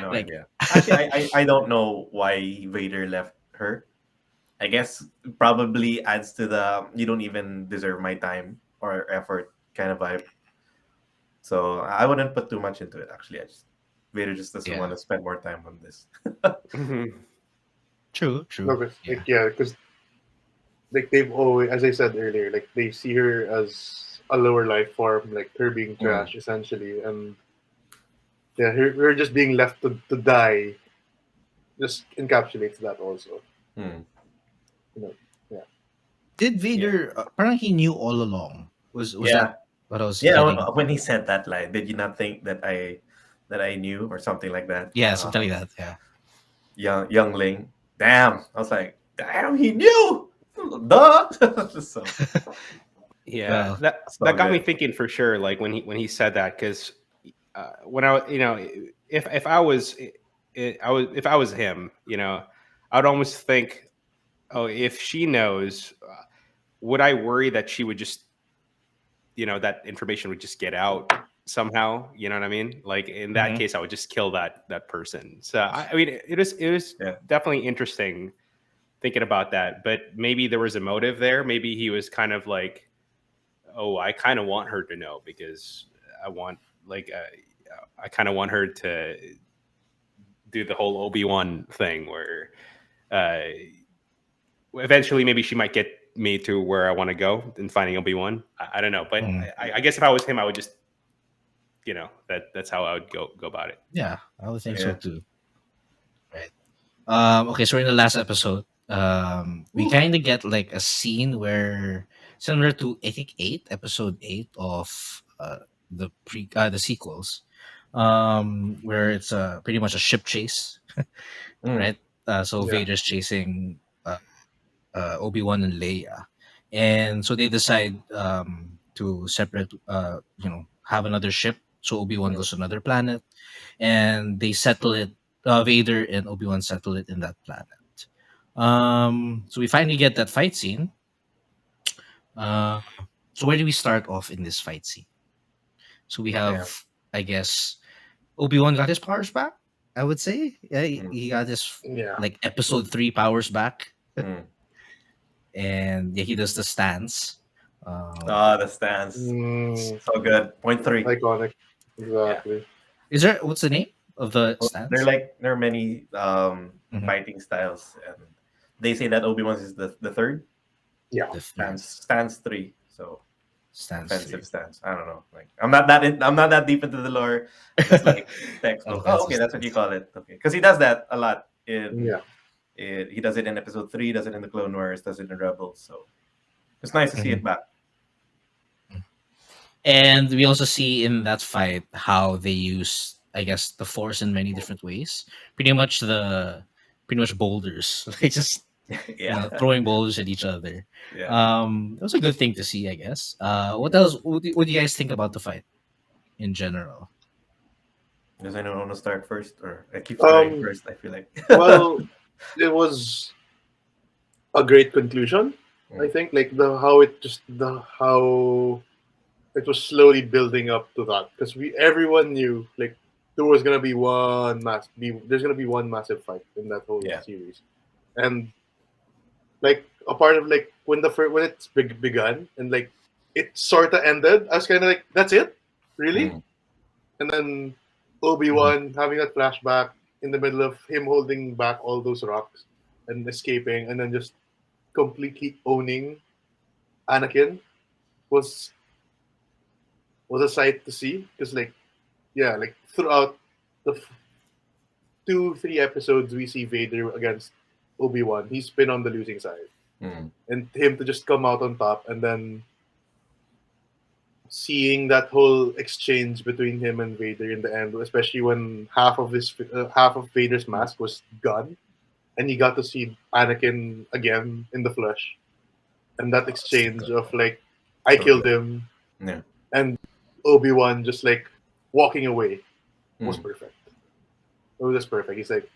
No like idea. Actually, I don't know why Vader left her. I guess probably adds to the you don't even deserve my time or effort kind of vibe. So I wouldn't put too much into it. Actually, Vader just doesn't Yeah. want to spend more time on this. True. No, but Yeah. because like they've always, as I said earlier, like they see her as a lower life form, like her being trash essentially, and yeah, her just being left to die just encapsulates that also. Hmm. Did Vader? Apparently, he knew all along. Was Yeah. that what I was Yeah, getting? when he said that line, did you not think that I knew or something like that? Yeah, something like that. Yeah. Youngling. Damn. I was like, damn, he knew. Duh. So, Yeah, Well, that got me good. thinking for sure. Like when he said that, because when I, you know, if I was if I was him, you know, I'd almost think, oh, if she knows, would I worry that she would just, you know, that information would just get out somehow? You know what I mean? Like in that Mhm. case, I would just kill that person. So I mean, it was Yeah. definitely interesting thinking about that. But maybe there was a motive there. Maybe he was kind of like, oh, I kind of want her to know because I want like I kind of want her to do the whole Obi-Wan thing where eventually maybe she might get me to where I want to go in finding Obi-Wan. I don't know, but I guess if I was him, I would just, you know, that's how I would go about it. Yeah, I would think so Yeah. too. Right. Okay, so in the last episode, we kind of get like a scene where similar to I think episode 8 of the sequels, where it's pretty much a ship chase, Mm. right? So Yeah. Vader's chasing Obi-Wan and Leia, and so they decide to separate, you know, have another ship. So Obi-Wan goes to another planet, and they settle it. Vader and Obi-Wan settle it in that planet. So we finally get that fight scene. Uh, So where do we start off in this fight scene? So we have, I guess, Obi-Wan got his powers back. I would say, yeah, he got his Yeah. like episode 3 powers back, Mm. and yeah, he does the stance. The stance. Mm, So good. Point 3. iconic. Exactly. Is there what's the name of the stance? There are many Mhm. fighting styles, and they say that Obi-Wan's is the third. Yeah. The third Stance 3. So stance. offensive stance. I don't know. Like I'm not that deep into the lore. Just like textbook. Offensive Okay, that's what you stance. call it. Okay, because he does that a lot in. Yeah. He does it in episode 3. Does it in the Clone Wars. Does it in Rebels. So it's nice to see it back. And we also see in that fight how they use, I guess, the force in many different ways. Pretty much boulders, like just throwing boulders at each other. Yeah. That was a good thing to see, I guess. What else? What do you guys think about the fight in general? Does anyone want to start first, or I keep starting first? I feel like. Well, it was a great conclusion. I think like how it was slowly building up to that, because everyone knew like there's gonna be one massive fight in that whole series, and like a part of like when it's begun and like it sort of ended, I was kind of like, that's it, really. And then Obi-Wan having that flashback in the middle of him holding back all those rocks and escaping, and then just completely owning Anakin was a sight to see, because like throughout the 2-3 episodes we see Vader against Obi-Wan, he's been on the losing side, and him to just come out on top, and then seeing that whole exchange between him and Vader in the end, especially when half of Vader's mask was gone, and he got to see Anakin again in the flesh, and that exchange of like, I killed him, and Obi-Wan just like walking away was perfect. It was just perfect. He's like,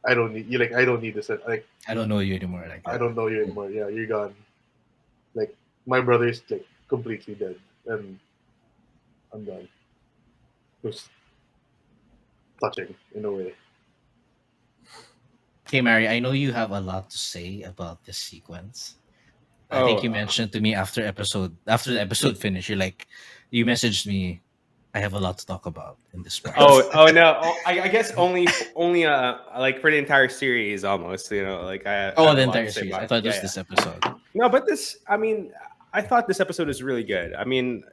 I don't need you. Like, I don't need this. Like, I don't know you anymore. Like that. I don't know you anymore. Yeah, you're gone. Like, my brother is like completely dead, and I'm done. It was touching in a way. Okay, Mari, I know you have a lot to say about this sequence. I think you mentioned to me after the episode finished, you messaged me, I have a lot to talk about in this part. Oh no! I guess only like for the entire series almost. You know, like I. The entire series. I thought it was this episode. No, but this. I mean, I thought this episode was really good. I mean,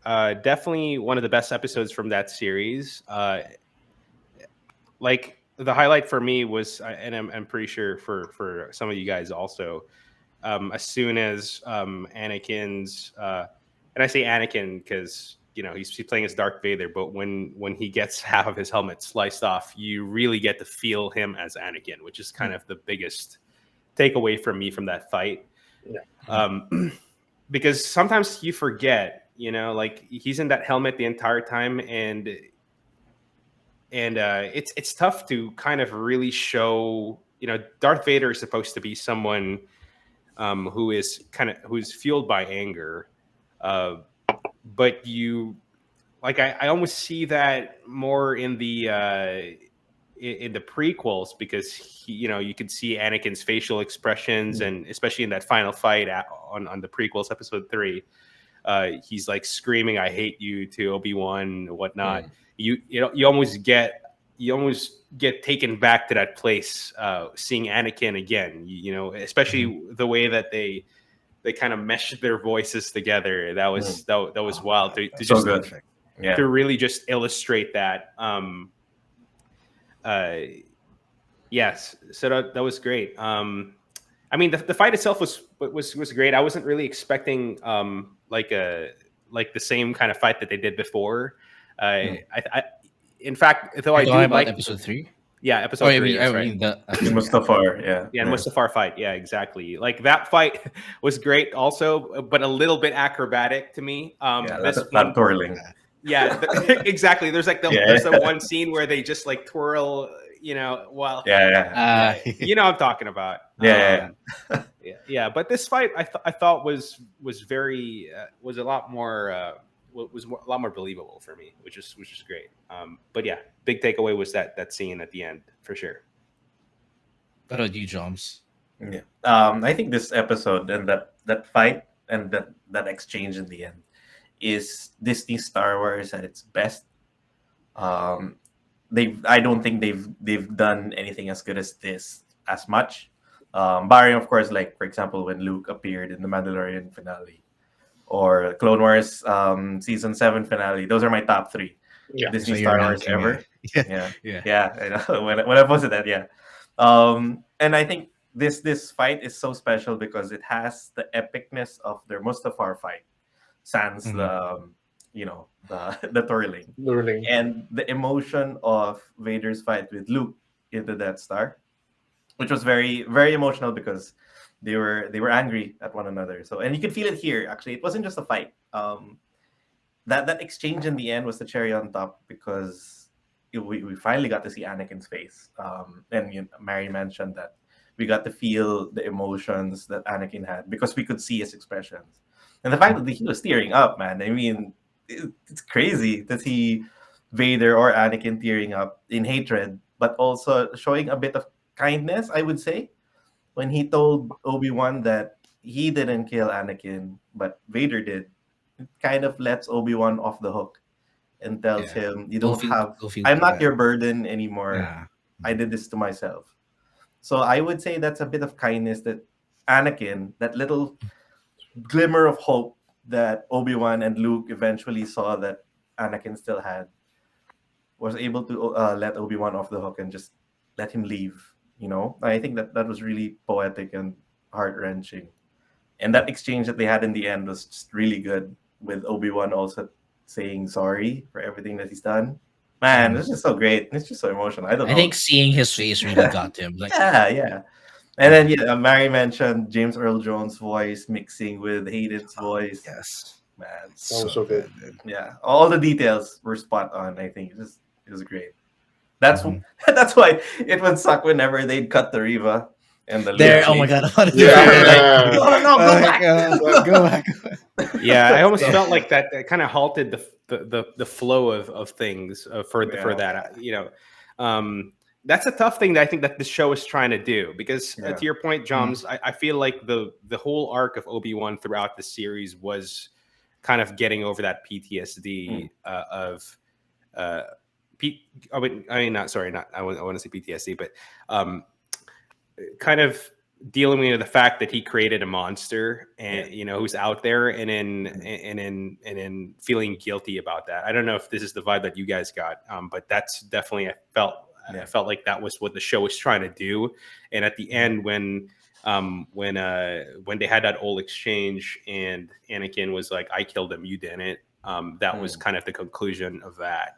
definitely one of the best episodes from that series. Like the highlight for me was, and I'm pretty sure for some of you guys also, as soon as Anakin's, and I say Anakin because you know he's playing as Darth Vader, but when he gets half of his helmet sliced off, you really get to feel him as Anakin, which is kind of the biggest takeaway from me from that fight. Yeah. Because sometimes you forget, you know, like he's in that helmet the entire time, and it's tough to kind of really show, you know, Darth Vader is supposed to be someone who's fueled by anger, but you like I almost see that more in the prequels, because you could see Anakin's facial expressions, and especially in that final fight on the prequels, episode 3, he's like screaming "I hate you" to Obi-Wan and whatnot. You almost get taken back to that place, seeing Anakin again. You know, especially the way that they kind of meshed their voices together. That was wild to so just good. to really just illustrate that. Yes, so that was great. I mean, the fight itself was great. I wasn't really expecting like the same kind of fight that they did before. In fact, though I do like episode 3. Yeah, episode 3. I mean the Mustafar, yeah, Mustafar fight. Yeah, exactly. Like that fight was great, also, but a little bit acrobatic to me. That's not twirling. Yeah, exactly. There's like there's the one scene where they just like twirl, well, Yeah, yeah, yeah, you know what I'm talking about. yeah, Yeah. But this fight, I thought was very was a lot more a lot more believable for me, which is great. But yeah, big takeaway was that scene at the end for sure. What about you, Joms? yeah. I think this episode and that fight and that exchange in the end is Disney Star Wars at its best. Um, I don't think they've done anything as good as this as much. Barring of course, like for example, when Luke appeared in the Mandalorian finale or Clone Wars season 7 finale. Those are my top three Yeah. So Disney you're Star Wars ranking ever. it. Yeah, Yeah. yeah. I know. When I posted that, yeah. And I think this fight is so special because it has the epicness of their Mustafar fight, sans Mhm. the twirling, Learning. and the emotion of Vader's fight with Luke in the Death Star, which was very very emotional because they were angry at one another. So and you could feel it here. Actually, it wasn't just a fight. That exchange in the end was the cherry on top because we finally got to see Anakin's face. And Mary mentioned that we got to feel the emotions that Anakin had because we could see his expressions, and the fact that he was tearing up, man. I mean, it's crazy to see Vader or Anakin tearing up in hatred, but also showing a bit of kindness. I would say when he told Obi-Wan that he didn't kill Anakin, but Vader did, it kind of lets Obi-Wan off the hook and tells Yeah. him, "You Don't don't feel have. don't feel I'm too not bad. your burden anymore. Yeah. I did this to myself." So I would say that's a bit of kindness that Anakin, that little glimmer of hope that Obi-Wan and Luke eventually saw that Anakin still had, was able to let Obi-Wan off the hook and just let him leave. I think that was really poetic and heart wrenching. And that exchange that they had in the end was just really good, with Obi-Wan also saying sorry for everything that he's done. Man, Mhm. it's just so great. It's just so emotional. I don't I think know. seeing his face really got him. Like, Yeah, yeah. And then yeah, Mary mentioned James Earl Jones' voice mixing with Hayden's voice. yes, Man, it's That was so so good. good, dude. yeah, all the details were spot on. I think it was great. That's Mhm. that's why it would suck whenever they'd cut the Riva and the Luke There, Yeah. oh my chase. god, I wanted to Yeah, say like, Yeah. no, no, go like back. go back. Yeah, I almost So, felt like that kind of halted the flow of things for Yeah, that. That's a tough thing that I think that the show is trying to do because yeah. to your point, Mm. Joms, I feel like the whole arc of Obi-Wan throughout the series was kind of getting over that Mm. PTSD of uh, I mean, not sorry, not I want to say PTSD, but um, kind of dealing with the fact that he created a monster Yeah. and who's out there Mhm. and in feeling guilty about that. I don't know if this is the vibe that you guys got, but that's definitely I Yeah. felt like that was what the show was trying to do. And at the Mhm. end when they had that old exchange and Anakin was like, I killed him, you didn't. That was Mm. kind of the conclusion of that.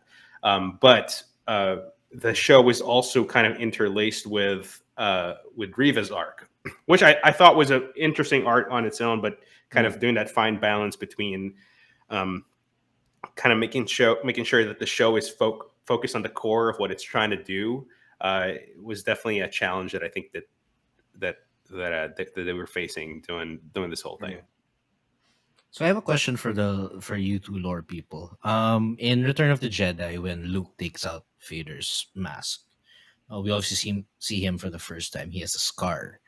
But the show was also kind of interlaced with Riva's arc, which I thought was an interesting art on its own, but kind of Mm. doing that fine balance between um, kind of making sure that the show is focused on the core of what it's trying to do was definitely a challenge that I think that that they were facing doing this whole thing. Yeah. So I have a question for you two lore people. In Return of the Jedi, when Luke takes out Vader's mask, we obviously see him for the first time. He has a scar.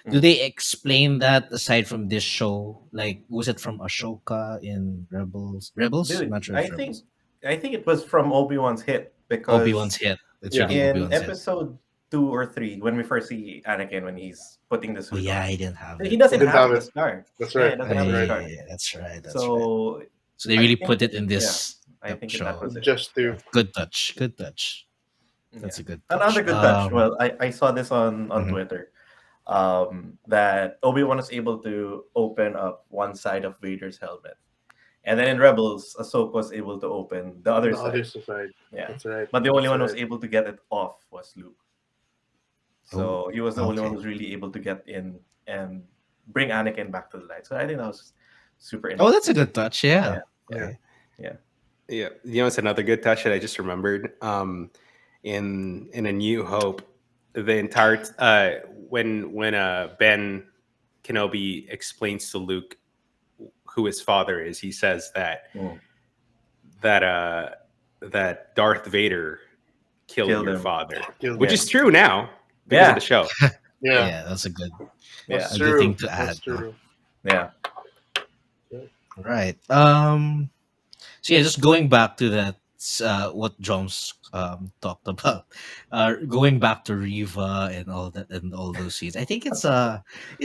Do Mm. they explain that aside from this show? Like, was it from Ashoka in Rebels? Rebels? I'm Dude, not sure if I it's think Rebels. I think it was from Obi-Wan's hit Obi because Wan's hit. It's yeah. really Obi in Wan's hit. episode 2 or 3, when we first see Anakin when he's putting the Oh suit yeah, on, I didn't have he it. He doesn't didn't Yeah. have have the it. scar. That's Yeah, right. he doesn't Ah, have That's the right. scar. yeah, that's right. That's right. So So they I really think put it in yeah, this I think that show. was it. Just Yeah. to Good touch. Good touch. Yeah. That's a good touch. Another good touch. Well, I saw this on Mhm. Twitter. That Obi-Wan was able to open up one side of Vader's helmet. And then in Rebels, Ahsoka was able to open the other the side. other side. Yeah. That's right. But the only That's one who was right. able to get it off was Luke. Oh, So he was the only one okay. who was really able to get in and bring Anakin back to the light. So I think that was super Oh, that's a interesting. good touch. Yeah. Yeah. Yeah. Okay. Yeah. Yeah, it's another good touch that I just remembered. in A New Hope, the entire when Ben Kenobi explains to Luke who his father is, he says Mm. that that Darth Vader killed Killed your him. father, Killed which him. is Yes. true now because of Yeah. the show. Yeah, Yeah, that's Yeah. that's a good thing true. to That's add. No? true. Yeah. Yeah. Right. So yeah, just going back to that, what Joms talked about, going back to Riva and all that and all those scenes. I think it's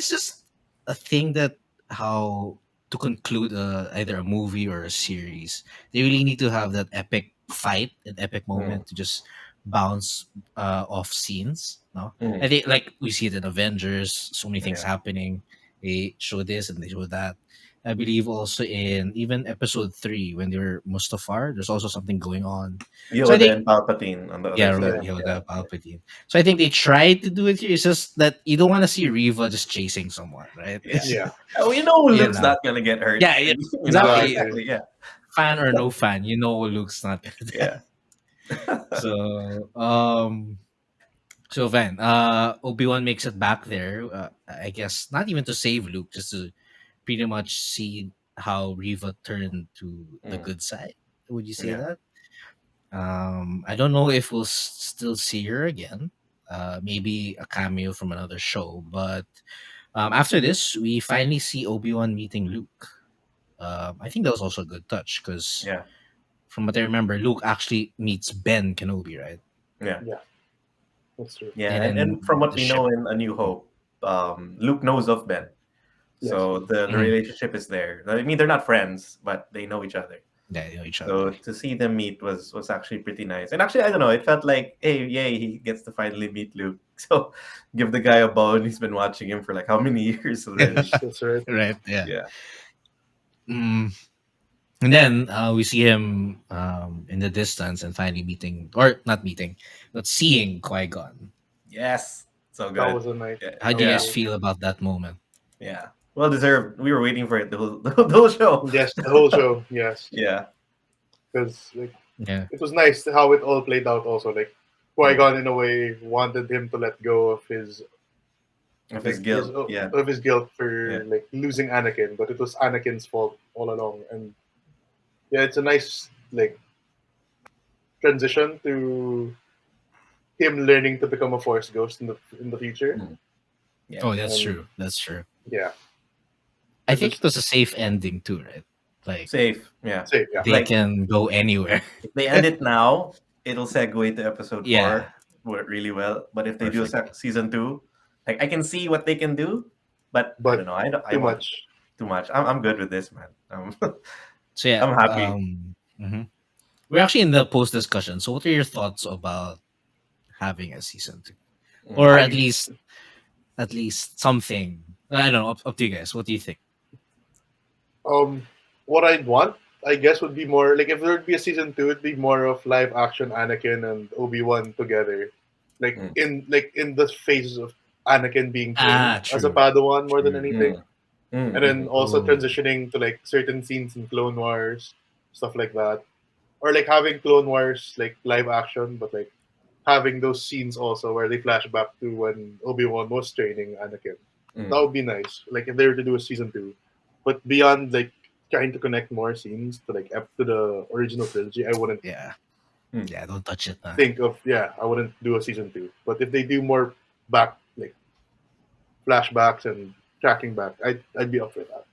just a thing that how to conclude either a movie or a series. They really need to have that epic fight, an epic Mm. moment to just bounce off scenes. No, I Mm. think like we see it in Avengers, so many things Yeah. happening. They show this and they show that. I believe also in even episode 3 when they were Mustafar, there's also something going on. So I Yoda think and Palpatine on the other yeah, Yeah. side. Yeah. Yoda, Palpatine. So I think they tried to do it here. It's just that you don't want to see Riva just chasing someone, right? Yeah. It's Yeah. Oh, you Luke's know, not gonna get hurt. yeah, yeah, exactly. Exactly. Exactly. Yeah. Fan or no fan, you know Luke's not gonna die. Yeah. So so Van, Obi-Wan makes it back there. I guess not even to save Luke, just to pretty much see how Riva turned to the Mm. good side. Would you say Yeah. that? I don't know if we'll still see her again. Maybe a cameo from another show. But after this, we finally see Obi-Wan meeting Luke. I think that was also a good touch because Yeah. from what I remember, Luke actually meets Ben Kenobi, right? Yeah. Yeah. That's true. Yeah. And And then from what the we ship. know in A New Hope, Luke knows of Ben. Yes. So the Mhm. relationship is there. I mean, they're not friends, but they know each other. Yeah, they know each other. So to see them meet was actually pretty nice. And actually, I don't know, it felt like, hey, yay, he gets to finally meet Luke. So give the guy a bone. He's been watching him for like how many years already? That's right. Right. Yeah. Yeah. Mm. And then we see him in the distance and finally meeting, or not meeting, but seeing Qui Gon. Yes. So That good. was a nice. Yeah. How That do you was Yeah. guys good. feel about that moment? Yeah. Well deserved. We were waiting for it the whole show. Yes, the whole show. Yes, Yeah. because like Yeah. it was nice how it all played out. Also, like Qui Mm. Gon in a way wanted him to let go of his Of his like his guilt. Yeah. of his guilt Yeah. for like losing Anakin, but it was Anakin's fault all along. And yeah, it's a nice like transition to him learning to become a Force ghost in the future. Mm. Yeah. Oh, that's And true. That's true. yeah, I it think just it was a safe ending too, right? Like Safe. Yeah. say yeah. they Like can go anywhere. if they end it now, it'll segue to episode Yeah, 4 really well. But if they do a perfectly. season 2, like I can see what they can do, but I don't But know. I too want much. too much. I'm good with this, man. So yeah, I'm happy. mhm. We're actually in the post discussion. So what are your thoughts about having a season 2, Mm. or I at least something? I don't know. Up to you guys. What do you think? what I'd want, I guess, would be more like if there would be a season two, it'd be more of live action Anakin and Obi-Wan together, Mm. like in the phases of Anakin being trained Ah, as a true. Padawan more than True. anything, Mm. Mm. and then Mm. also Oh, transitioning to like certain scenes in Clone Wars, stuff like that, or like having Clone Wars like live action, but like having those scenes also where they flash back to when Obi-Wan was training Anakin. That Mm. would be nice. Like if they were to do a season two, but beyond like trying to connect more scenes to like to the original trilogy, I wouldn't yeah. Mm. Yeah, don't touch it. think of I wouldn't do a season two. But if they do more back like flashbacks and tracking back, I'd be up for that.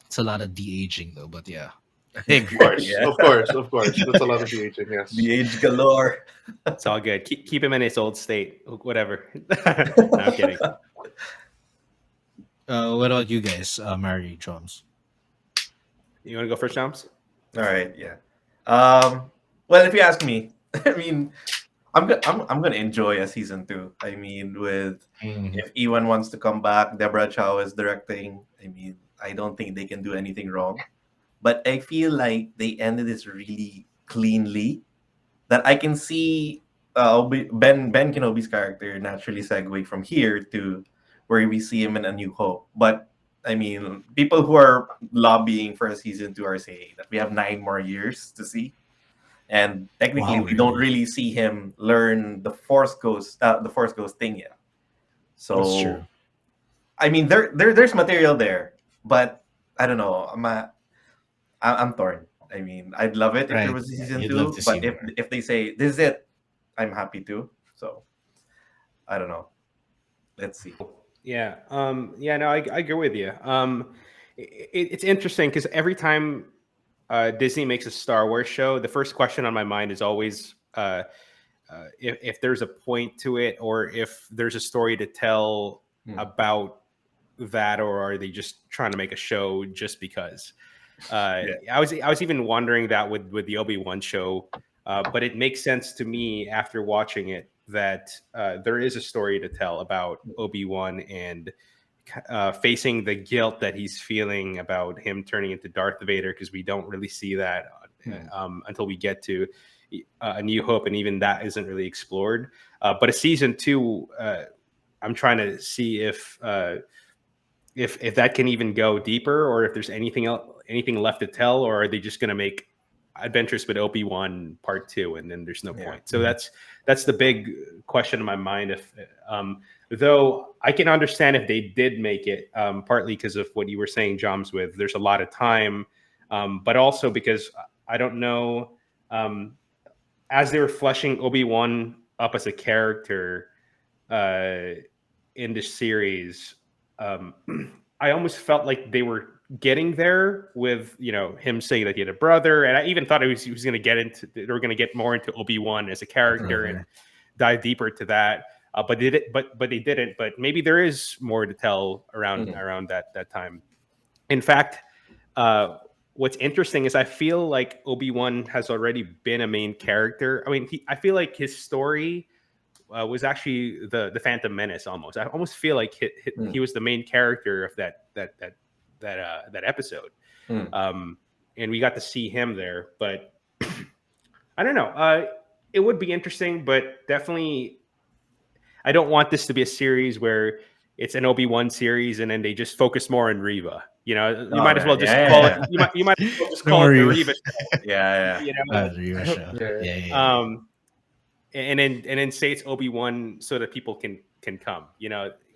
It's a lot of de aging though, but yeah, I Of agree. course, Yeah. of course. That's a lot of the aging. Yes. The age galore. It's all good. Keep him in his old state. Whatever. No, I'm kidding. What about you guys, Mary Jones? You want to go first, Joms? All right. Yeah. Well, if you ask me, I mean, I'm gonna enjoy a season 2. I mean, with Mhm. if Ewan wants to come back, Deborah Chow is directing. I mean, I don't think they can do anything wrong. But I feel like they ended this really cleanly. That I can see Ben Kenobi's character naturally segue from here to where we see him in A New Hope. But I mean, people who are lobbying for a season 2 are saying that we have 9 more years to see. and technically Wow, we don't really? really see him learn the Force Ghost thing yet. That's So true. I mean, there's material there, but I don't know. I'm torn. I mean, I'd love it if there Right. was a Yeah, season you'd love two, to see but more. if they say this is it, I'm happy to. So I don't know. Let's see. Yeah. Yeah. No, I agree with you. It's interesting because every time Disney makes a Star Wars show, the first question on my mind is always if there's a point to it, or if there's a story to tell about that, or are they just trying to make a show just because? I was even wondering that with the Obi-Wan show, but it makes sense to me after watching it that there is a story to tell about Obi-Wan and facing the guilt that he's feeling about him turning into Darth Vader, because we don't really see that until we get to A New Hope, and even that isn't really explored. But a season two, I'm trying to see if that can even go deeper, or if there's anything left to tell, or are they just going to make Adventures with Obi-Wan Part 2, and then there's no point. So that's the big question in my mind. If though I can understand if they did make it, partly because of what you were saying, Joms, with there's a lot of time, but also because I don't know, as they were fleshing Obi-Wan up as a character in this series, um, I almost felt like they were getting there with him saying that he had a brother, and I even thought he was going to get into, they were going to get more into Obi-Wan as a character and dive deeper to that. But they did, but they didn't. But maybe there is more to tell around that time. In fact, what's interesting is I feel like Obi-Wan has already been a main character. I mean, I feel like his story was actually the Phantom Menace. Almost, I almost feel like he was the main character of that episode, and we got to see him there. But I don't know. It would be interesting, but definitely, I don't want this to be a series where it's an Obi-Wan series and then they just focus more on Reva. You might as well just call it. You might as well just The call it the Mario. Reva show. Yeah, You know, The Rio show. Yeah. Yeah. and then say it's Obi-Wan so that people can come,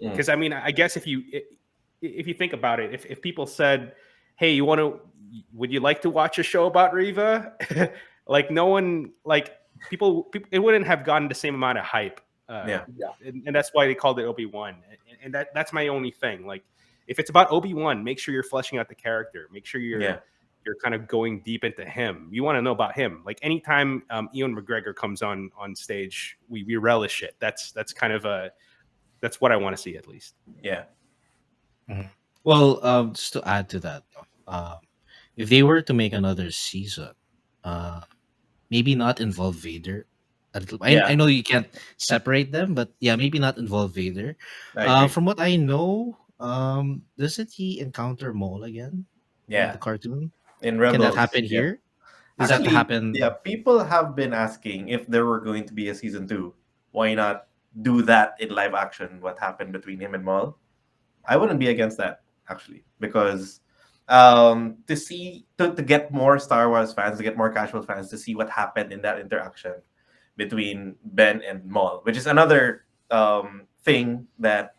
because I mean, I guess if you think about it, if people said, hey, would you like to watch a show about Reva? Like, no one, like, people it wouldn't have gotten the same amount of hype. Yeah. And that's why they called it Obi-Wan, and that's my only thing. Like, if it's about Obi-Wan, make sure you're fleshing out the character, make sure you're kind of going deep into him. You want to know about him. Like, anytime Ewan McGregor comes on stage, we relish it. That's kind of that's what I want to see, at least. Yeah. Mhm. Well, just to add to that, if they were to make another season, uh, maybe not involve Vader. I Yeah. know you can't separate them, but yeah, maybe not involve Vader. I agree. From what I know, doesn't he encounter Maul again in Yeah. the cartoon? In Can that Rebels. happen Yeah. here? Does that Actually, yeah, happen? people have been asking if there were going to be a season two. Why not do that in live action? What happened between him and Maul? I wouldn't be against that, actually, because to get more Star Wars fans, to get more casual fans to see what happened in that interaction between Ben and Maul, which is another thing that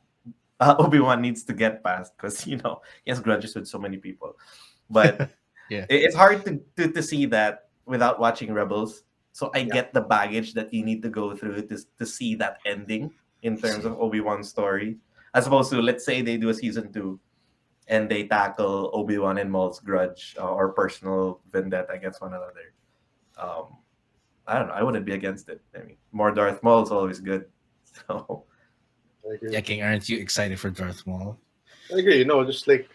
Obi-Wan needs to get past, because he has grudges with so many people. But Yeah. it's hard to see that without watching Rebels. So I get the baggage that you need to go through to see that ending in terms of Obi-Wan's story, as opposed to, let's say they do a season two and they tackle Obi-Wan and Maul's grudge or personal vendetta against one another. Um, I don't know. I wouldn't be against it. I mean, more Darth Maul is always good. So I agree. Yeah, King, aren't you excited for Darth Maul? I agree. Just like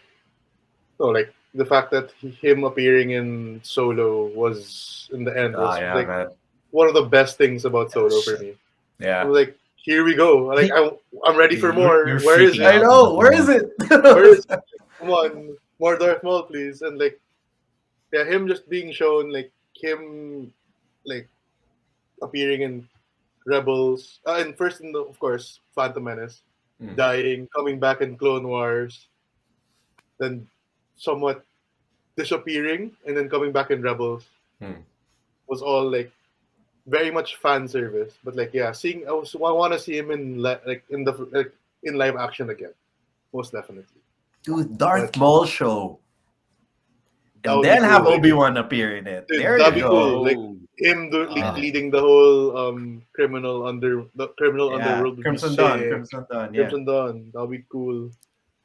like the fact that him appearing in Solo was in the end was yeah, like man. one of the best things about Solo for Shit. me. Yeah. I'm like, here we go. Like, I'm ready for more. You're Where is freaking it? I out know. about Where Maul. is it? Where is it? Come on, more Darth Maul, please. And like, yeah, him just being shown, like him, like appearing in Rebels, and first in of course Phantom Menace, dying, coming back in Clone Wars, then somewhat disappearing, and then coming back in Rebels. Hmm. was all like very much fan service. But like yeah, I want to see him in in live action again, most definitely. Dude, Darth But Maul show. that And would be then have cool. Like, Obi-Wan appear in it. dude, There that'd you be go. cool. Like Oh, him Yeah. leading the whole criminal Yeah, underworld would Crimson be Dawn, sick. Crimson Dawn, yeah. Crimson Dawn, that'll be cool.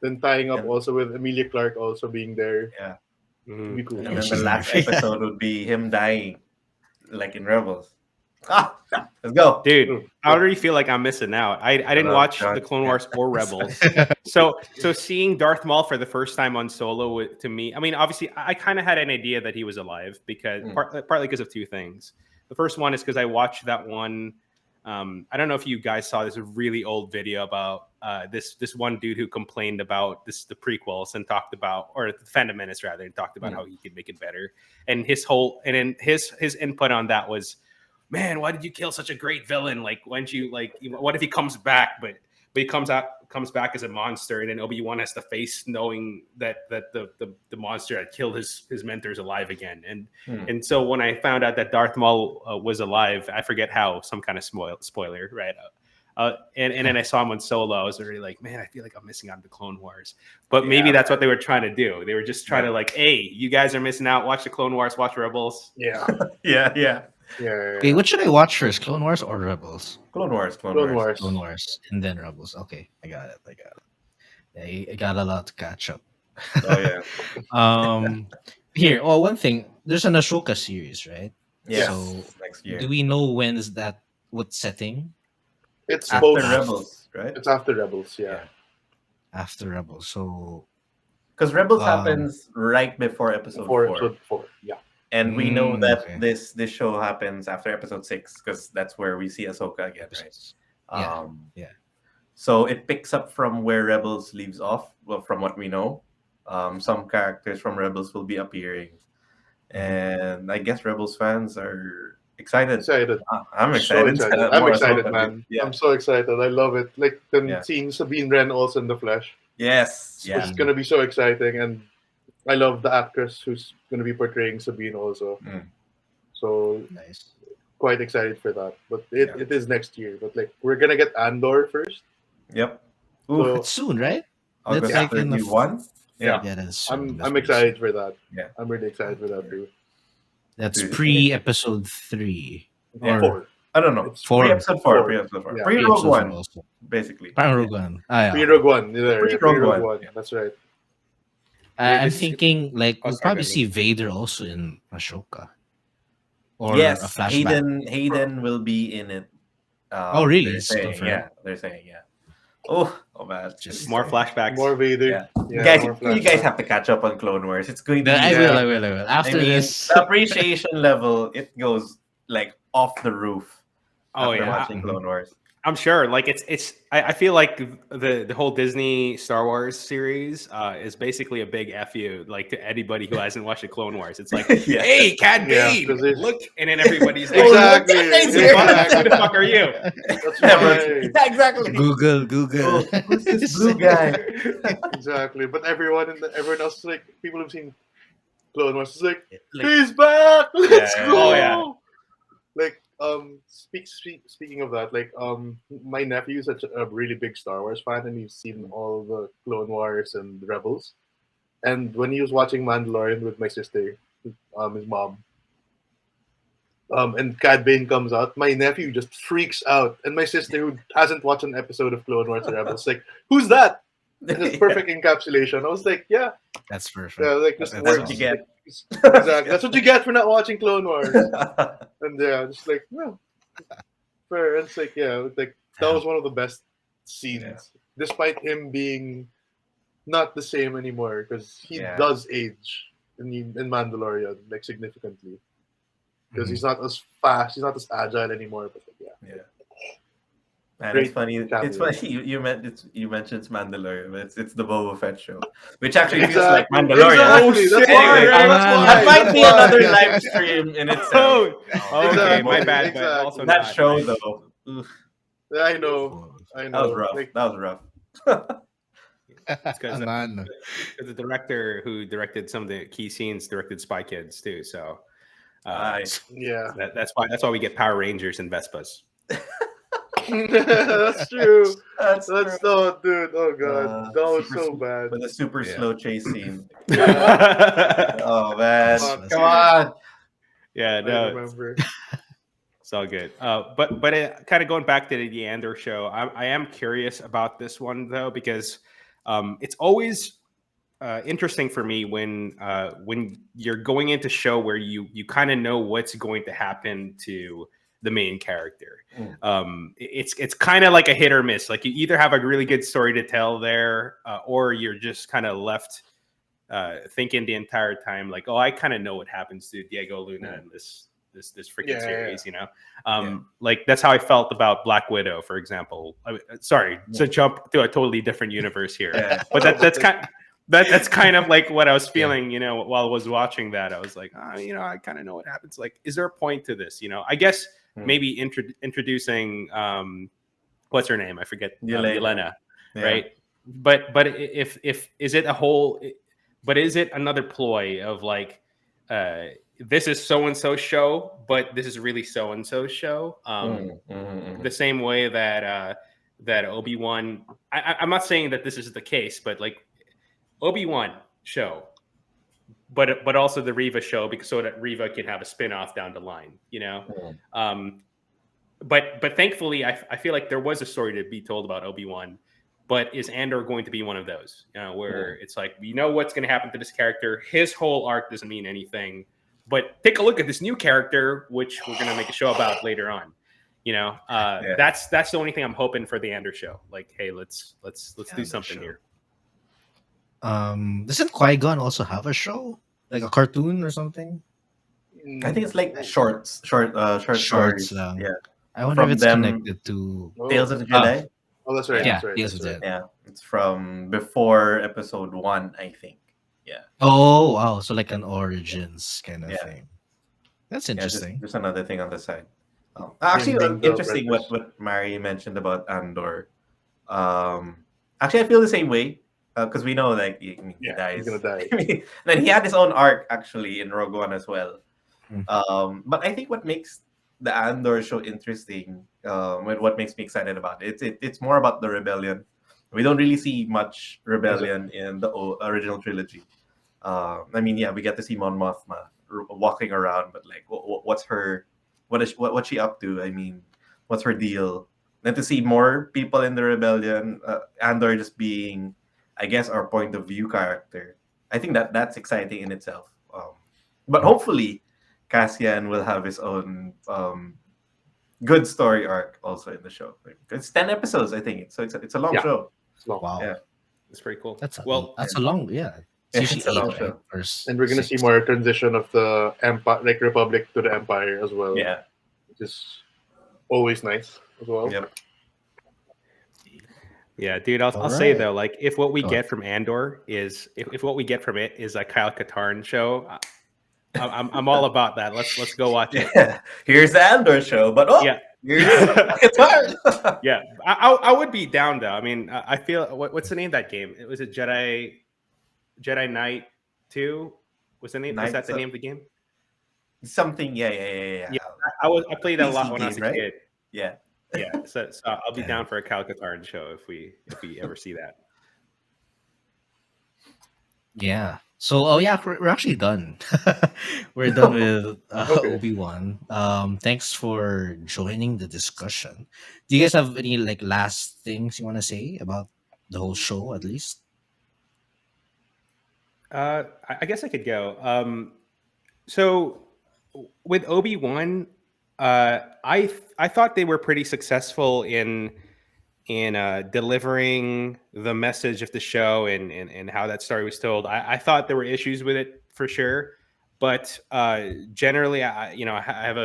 Then tying up And- also with Emilia Clarke also being there, Yeah. would be cool. And Yeah, then the she's last there. episode would be him dying, like in Rebels. Ah, let's go. dude, I already feel like I'm missing out. I didn't Oh, watch God. the Clone Wars or Rebels. So seeing Darth Maul for the first time on Solo to me, I mean, obviously, I kind of had an idea that he was alive because partly because of two things. The first one is because I watched that one. I don't know if you guys saw this really old video about this one dude who complained about the prequels and talked about, or the Phantom Menace rather, and talked about how he could make it better. And his input on that was, man, why did you kill such a great villain? Like, what if he comes back, but he comes back as a monster, and then Obi-Wan has to face knowing that the monster had killed his mentors alive again. And so when I found out that Darth Maul was alive, I forget how, some kind of spoiler, right? And then I saw him on Solo. I was already like, man, I feel like I'm missing out on the Clone Wars. But maybe that's what they were trying to do. They were just trying to like, hey, you guys are missing out. Watch the Clone Wars. Watch Rebels. Yeah, Yeah. Okay, what should I watch first, Clone Wars or Rebels? Clone Wars. Clone Wars. Clone Wars and then Rebels. Okay, I got it. Yeah, I got a lot to catch up. Oh yeah. Here, one thing. There's an Ashoka series, right? Yes. So Next year. do we know when is that? What setting? It's After both. Rebels, right? It's after Rebels. Yeah. After Rebels. So Because Rebels Um, happens right before episode Before 4. episode 4. Yeah. And we know Mm, that okay. this show happens after episode 6 because that's where we see Ahsoka again, right? Yeah, yeah. So it picks up from where Rebels leaves off. Well, from what we know, some characters from Rebels will be appearing, and I guess Rebels fans are excited. Excited. I'm So excited. excited. I'm More excited, Ahsoka, man. Yeah. I'm so excited. I love it. Like then Yeah. seeing Sabine Wren also in the flesh. Yes. Yeah. It's gonna be so exciting, and I love the actress who's gonna be portraying Sabine also. Mm. So Nice. quite excited for that. But Yeah. it is next year. But like we're gonna get Andor first. Yep. So It's soon, right? August That's like in the 31. Yeah. Yeah, that's soon. That's I'm pretty excited for that. Yeah. I'm really excited for that too. soon. That's Dude. pre-episode 3. Yeah. Or 4. I don't know. It's Pre-episode 4. four. Pre-episode 4. Yeah. Pre-Rogue pre-episode One, also. basically. Rogue One. Ah, yeah. Pre-Rogue One. There. Pre-Rogue Pre-Rogue One. One. That's right. I'm This- thinking like Oh, we'll sorry, probably go see Vader also in Ashoka. Or Yes. a flashback. Hayden will be in it. Oh, really? They're It's saying, confirmed? yeah. They're saying, yeah. Oh man. Just More flashbacks. More Vader. Yeah. Yeah, more You guys flashbacks. have to catch up on Clone Wars. It's going to be. I will. After I mean, this. the appreciation level, it goes like off the roof. Oh, after yeah. watching Clone Wars. I'm sure. Like I feel like the whole Disney Star Wars series is basically a big FU, like to anybody who hasn't watched the Clone Wars. It's like, Yeah. hey, Cad Yeah, Bane, 'cause it's- look, and then everybody's like, Exactly. who Exactly. the fuck are you? That's Yeah, why. yeah, exactly. Google. Oh, who's this blue guy? Exactly. But everyone else is like people who've seen Clone Wars is like, Like- he's back. Let's Yeah. go. Oh, yeah. Like speaking of that, like my nephew is such a really big Star Wars fan, and he's seen all the Clone Wars and Rebels. And when he was watching Mandalorian with my sister, his mom, and Cad Bane comes out, my nephew just freaks out, and my sister who hasn't watched an episode of Clone Wars or Rebels, like, who's that? And it's perfect encapsulation. I was like, yeah, That's perfect. yeah, like just That's That's works. what you get. Exactly. That's what you get for not watching Clone Wars. And yeah, just like, no. Fair. And it's like, yeah, like that was one of the best scenes. Yeah. Despite him being not the same anymore, because he Yeah. does age in Mandalorian, like significantly. Because Mhm. he's not as fast, he's not as agile anymore. But like, yeah. Yeah. And Great it's funny. cameo. It's funny you mentioned it's Mandalorian, but it's the Boba Fett show, which actually feels like Exactly. Mandalorian. Exactly. That's Anyway, why. That's why. that might be That's why. another live stream in itself. Okay, Exactly, my bad. exactly. But also That not. show though, oof, Yeah, I know. I that know. was rough. Like, That was rough. It's because Man. the director who directed some of the key scenes directed Spy Kids too. So Nice. Yeah. That's why we get Power Rangers and Vespas. That's true. That's That's true. no, dude. Oh god, that was Super so bad. with a super Yeah. slow chase scene. Yeah, Oh man, That's- come on. Yeah, I no, remember. it's all good. But kind of going back to the Andor show, I am curious about this one though, because it's always interesting for me when you're going into show where you kind of know what's going to happen to the main character. It's kind of like a hit or miss. Like you either have a really good story to tell there, or you're just kind of left thinking the entire time like, oh, I kind of know what happens to Diego Luna in this freaking series, you know. Like that's how I felt about Black Widow, for example. Sorry to jump to a totally different universe here, but that's kind of like what I was feeling, you know, while I was watching that. I was like, you know, I kind of know what happens. Like, is there a point to this? You know, I guess maybe introducing what's her name? I forget. Yelena, right? But if is it a whole? But is it another ploy of like, this is so and so show, but this is really so and so show? The same way that that Obi-Wan. I'm not saying that this is the case, but like Obi-Wan show, but also the Riva show, because so that Riva can have a spin-off down the line, you know. But thankfully, I feel like there was a story to be told about Obi-Wan. But is Andor going to be one of those, where it's like, we know what's going to happen to this character? His whole arc doesn't mean anything. But take a look at this new character, which we're going to make a show about later on. You know, that's the only thing I'm hoping for the Andor show. Like, hey, let's do something here. Doesn't Qui-Gon also have a show, like a cartoon or something? I think it's like short stories. Yeah, I wonder From if it's them- connected to. Tales of the Jedi. Oh, that's right. Yeah, That's right. Tales That's of right. the- Yeah, it's from before episode 1, I think. Oh wow, so like an origins kind of Yeah. thing. That's Yeah, just, interesting. just another thing on the side. Actually, Ending the interesting Apprentice. what Mari mentioned about Andor. Actually, I feel the same way, because we know like he dies. He's gonna die. Then he had his own arc actually in Rogue One as well. Mm. But I think what makes the Andor show interesting, and what makes me excited about it, it's more about the rebellion. We don't really see much rebellion in the original trilogy. I mean, yeah, we get to see Mon Mothma walking around, but like, what's her, what's she up to? I mean, what's her deal? And to see more people in the rebellion, Andor just being, I guess, our point of view character. I think that's exciting in itself. But hopefully, Cassian will have his own good story arc also in the show. It's 10 episodes, I think. So it's a long show. It's long. Wow, Yeah. It's pretty cool. that's a long. Yeah, It's it's usually a long 8, show. right? First And we're gonna 6. see more transition of the empire, like Republic to the Empire as well. Yeah. Which is always nice as well. Yep. Yeah, dude, I'll All say right. though, like if what we Go get from Andor is if what we get from it is a Kyle Katarn show, I'm all about that. Let's go watch it. Yeah. Here's the Andor show, but Yeah. here's Qatar. Yeah, I would be down though. I mean, I feel what's the name of that game? It was a Jedi Knight 2. Was that Knights the of- name of the game? Something, yeah. Yeah. I played that a lot PC when I was a game, right? kid. Yeah. Yeah, so I'll be Yeah. down for a Kyle Katarn show if we ever see that. Yeah. So, we're actually done. We're done with Okay. Obi-Wan. Thanks for joining the discussion. Do you guys have any like last things you want to say about the whole show, at least? I guess I could go. So with Obi-Wan, I thought they were pretty successful in delivering the message of the show and how that story was told. I thought there were issues with it for sure, but generally, I have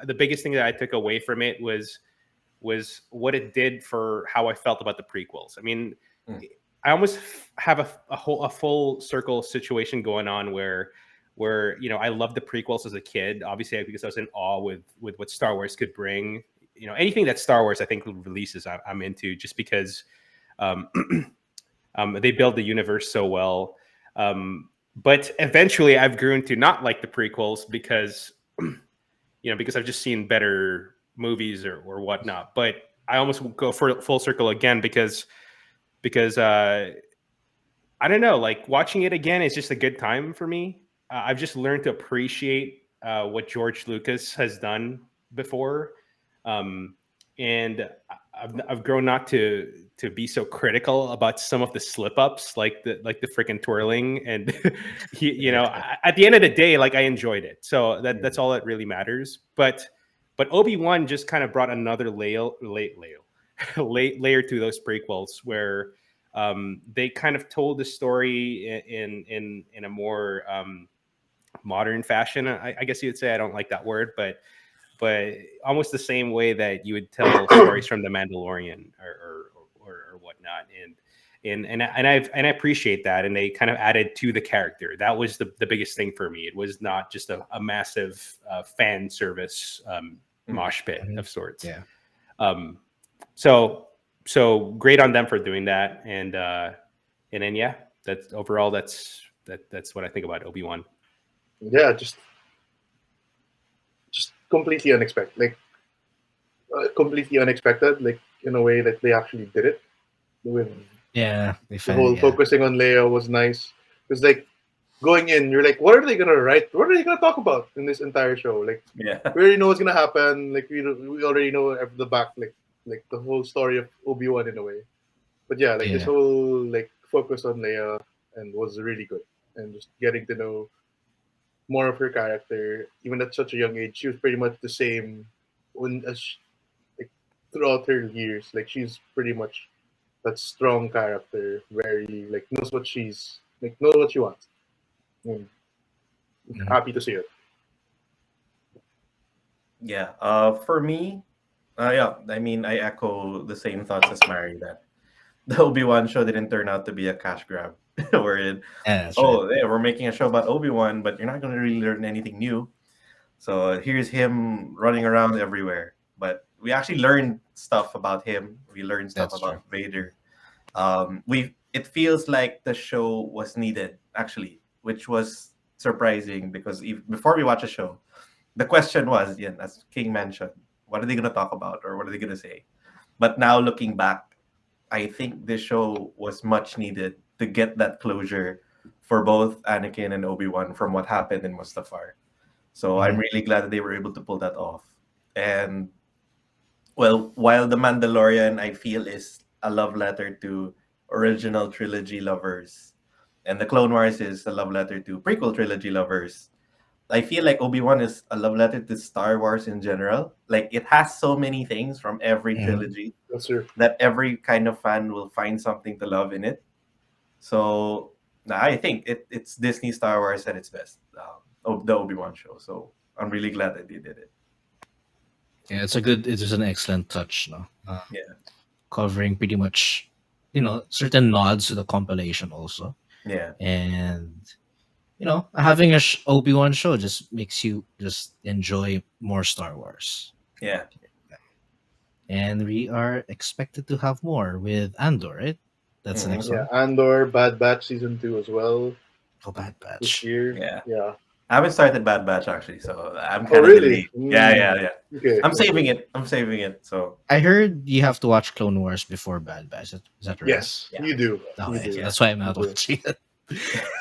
the biggest thing that I took away from it was what it did for how I felt about the prequels. I mean, I almost have a full circle situation going on where I loved the prequels as a kid, obviously because I was in awe with what Star Wars could bring. Anything that Star Wars I think releases, I'm into, just because they build the universe so well. but eventually I've grown to not like the prequels because because I've just seen better movies or whatnot. But I almost go for full circle again because I don't know, like watching it again is just a good time for me. I've just learned to appreciate what George Lucas has done before, um, and I've grown not to be so critical about some of the slip ups, like the freaking twirling, and at the end of the day, like I enjoyed it, so that's all that really matters. But Obi-Wan just kind of brought another layer to those prequels where they kind of told the story in a more modern fashion. I guess you would say. I don't like that word, but almost the same way that you would tell stories from The Mandalorian or whatnot. And I appreciate that. And they kind of added to the character. That was the biggest thing for me. It was not just a massive fan service mosh pit of sorts. Yeah. So great on them for doing that. And then that's overall that's what I think about Obi-Wan. Yeah, just completely unexpected. Like completely unexpected. Like in a way that they actually did it. With Yeah, they the whole focusing on Leia was nice. Because like going in, you're like, what are they gonna write? What are they gonna talk about in this entire show? Like, we already know what's gonna happen. Like we already know the back, like the whole story of Obi-Wan in a way. But yeah, like this whole like focus on Leia and was really good, and just getting to know more of her character, even at such a young age. She was pretty much the same like throughout her years. Like she's pretty much that strong character, very like knows what she wants. And happy to see it. Yeah. For me, I mean, I echo the same thoughts as Mari that the Obi-Wan show didn't turn out to be a cash grab. We're we're making a show about Obi-Wan, but you're not going to really learn anything new. So here's him running around everywhere. But we actually learned stuff about him. We learned stuff about Vader. It feels like the show was needed, actually, which was surprising because before we watch a show, the question was, as King mentioned, what are they going to talk about or what are they going to say? But now looking back, I think this show was much needed to get that closure for both Anakin and Obi-Wan from what happened in Mustafar. So I'm really glad that they were able to pull that off. And well, while The Mandalorian, I feel, is a love letter to original trilogy lovers, and The Clone Wars is a love letter to prequel trilogy lovers, I feel like Obi-Wan is a love letter to Star Wars in general. Like it has so many things from every trilogy that every kind of fan will find something to love in it. So I think it's Disney Star Wars at its best, the Obi-Wan show. So I'm really glad that they did it. Yeah, it is an excellent touch, no? Covering pretty much, certain nods to the compilation also. Yeah. And having a Obi-Wan show just makes you just enjoy more Star Wars. Yeah. And we are expected to have more with Andor, right? That's the next one. Yeah, Andor, Bad Batch season 2 as well. Oh, Bad Batch. This year. Yeah. I haven't started Bad Batch actually, so I'm kind of really? delayed. Yeah. Okay. I'm saving it. So I heard you have to watch Clone Wars before Bad Batch. Is that right? Yes, you do. Oh, yeah. That's why I'm not watching it.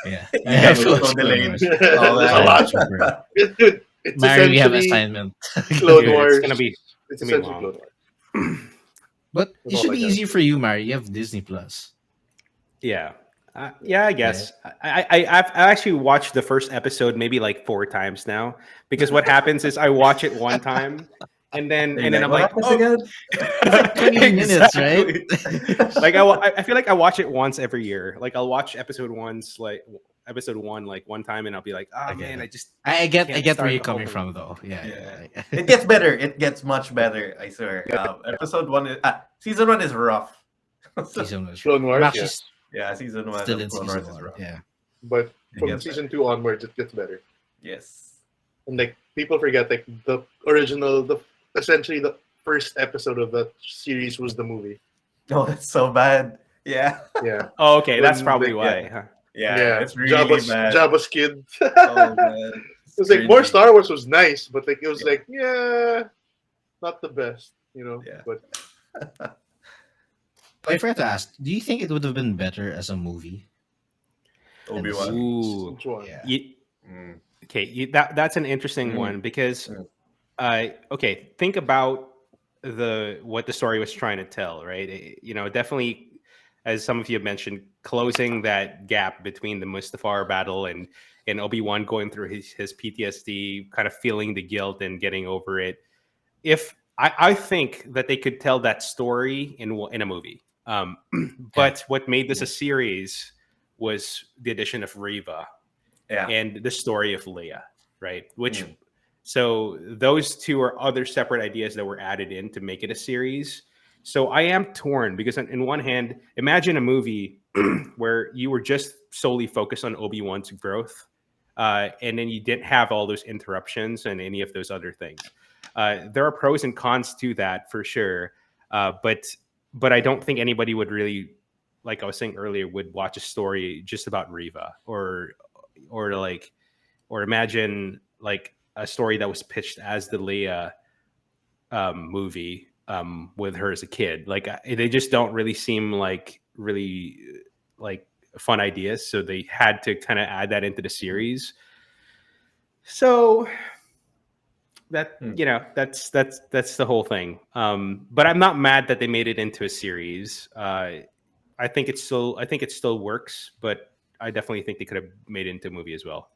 Yeah. I'm so delayed. It's Mary, we have assignment. Clone Wars. It's gonna be essentially long. Clone Wars. But it should be easy for you, Mary. You have Disney Plus. Yeah. I guess. Yeah. I've actually watched the first episode maybe like 4 times now, because what happens is I watch it one time and then I'm like, again? It's like 20 minutes, right? Like I feel like I watch it once every year. Like I'll watch episode 1 like one time and I'll be like, man, I get where you're coming from though. Yeah. It gets better. It gets much better, I swear. Episode 1 season 1 is rough. Season 1 Clone Wars. Yeah, season 1. Still in season 1. Yeah. But from season 2 onwards, it gets better. Yes. And like people forget, like essentially the first episode of that series was the movie. Oh, that's so bad. Yeah. Yeah. Oh, okay. That's probably why. Yeah. Yeah, Yeah, it's really bad. Jabba's kid. Oh It man, it's was like more cringy. Star Wars was nice, but like it was Yeah, like not the best, yeah. But I forgot to ask, do you think it would have been better as a movie than a Obi-Wan. series? Ooh. which one? Yeah. You, Mm, okay, that's an interesting mm, one because mm. okay, think about the what the story was trying to tell, right? Definitely, as some of you have mentioned, closing that gap between the Mustafar battle and Obi-Wan going through his PTSD, kind of feeling the guilt and getting over it. If I think that they could tell that story in a movie, Yeah. but what made this a Mm. series was the addition of Riva Yeah. and the story of Leia, right? Which Mm. so those two are other separate ideas that were added in to make it a series. So I am torn because on one hand, imagine a movie where you were just solely focused on Obi-Wan's growth, and then you didn't have all those interruptions and any of those other things. There are pros and cons to that for sure, but I don't think anybody would really, like I was saying earlier, would watch a story just about Riva or like or imagine like a story that was pitched as the Leia movie with her as a kid. Like they just don't really seem like really like fun ideas. So they had to kind of add that into the series. So that Mm. that's the whole thing. But I'm not mad that they made it into a series. I think it still works, but I definitely think they could have made it into a movie as well.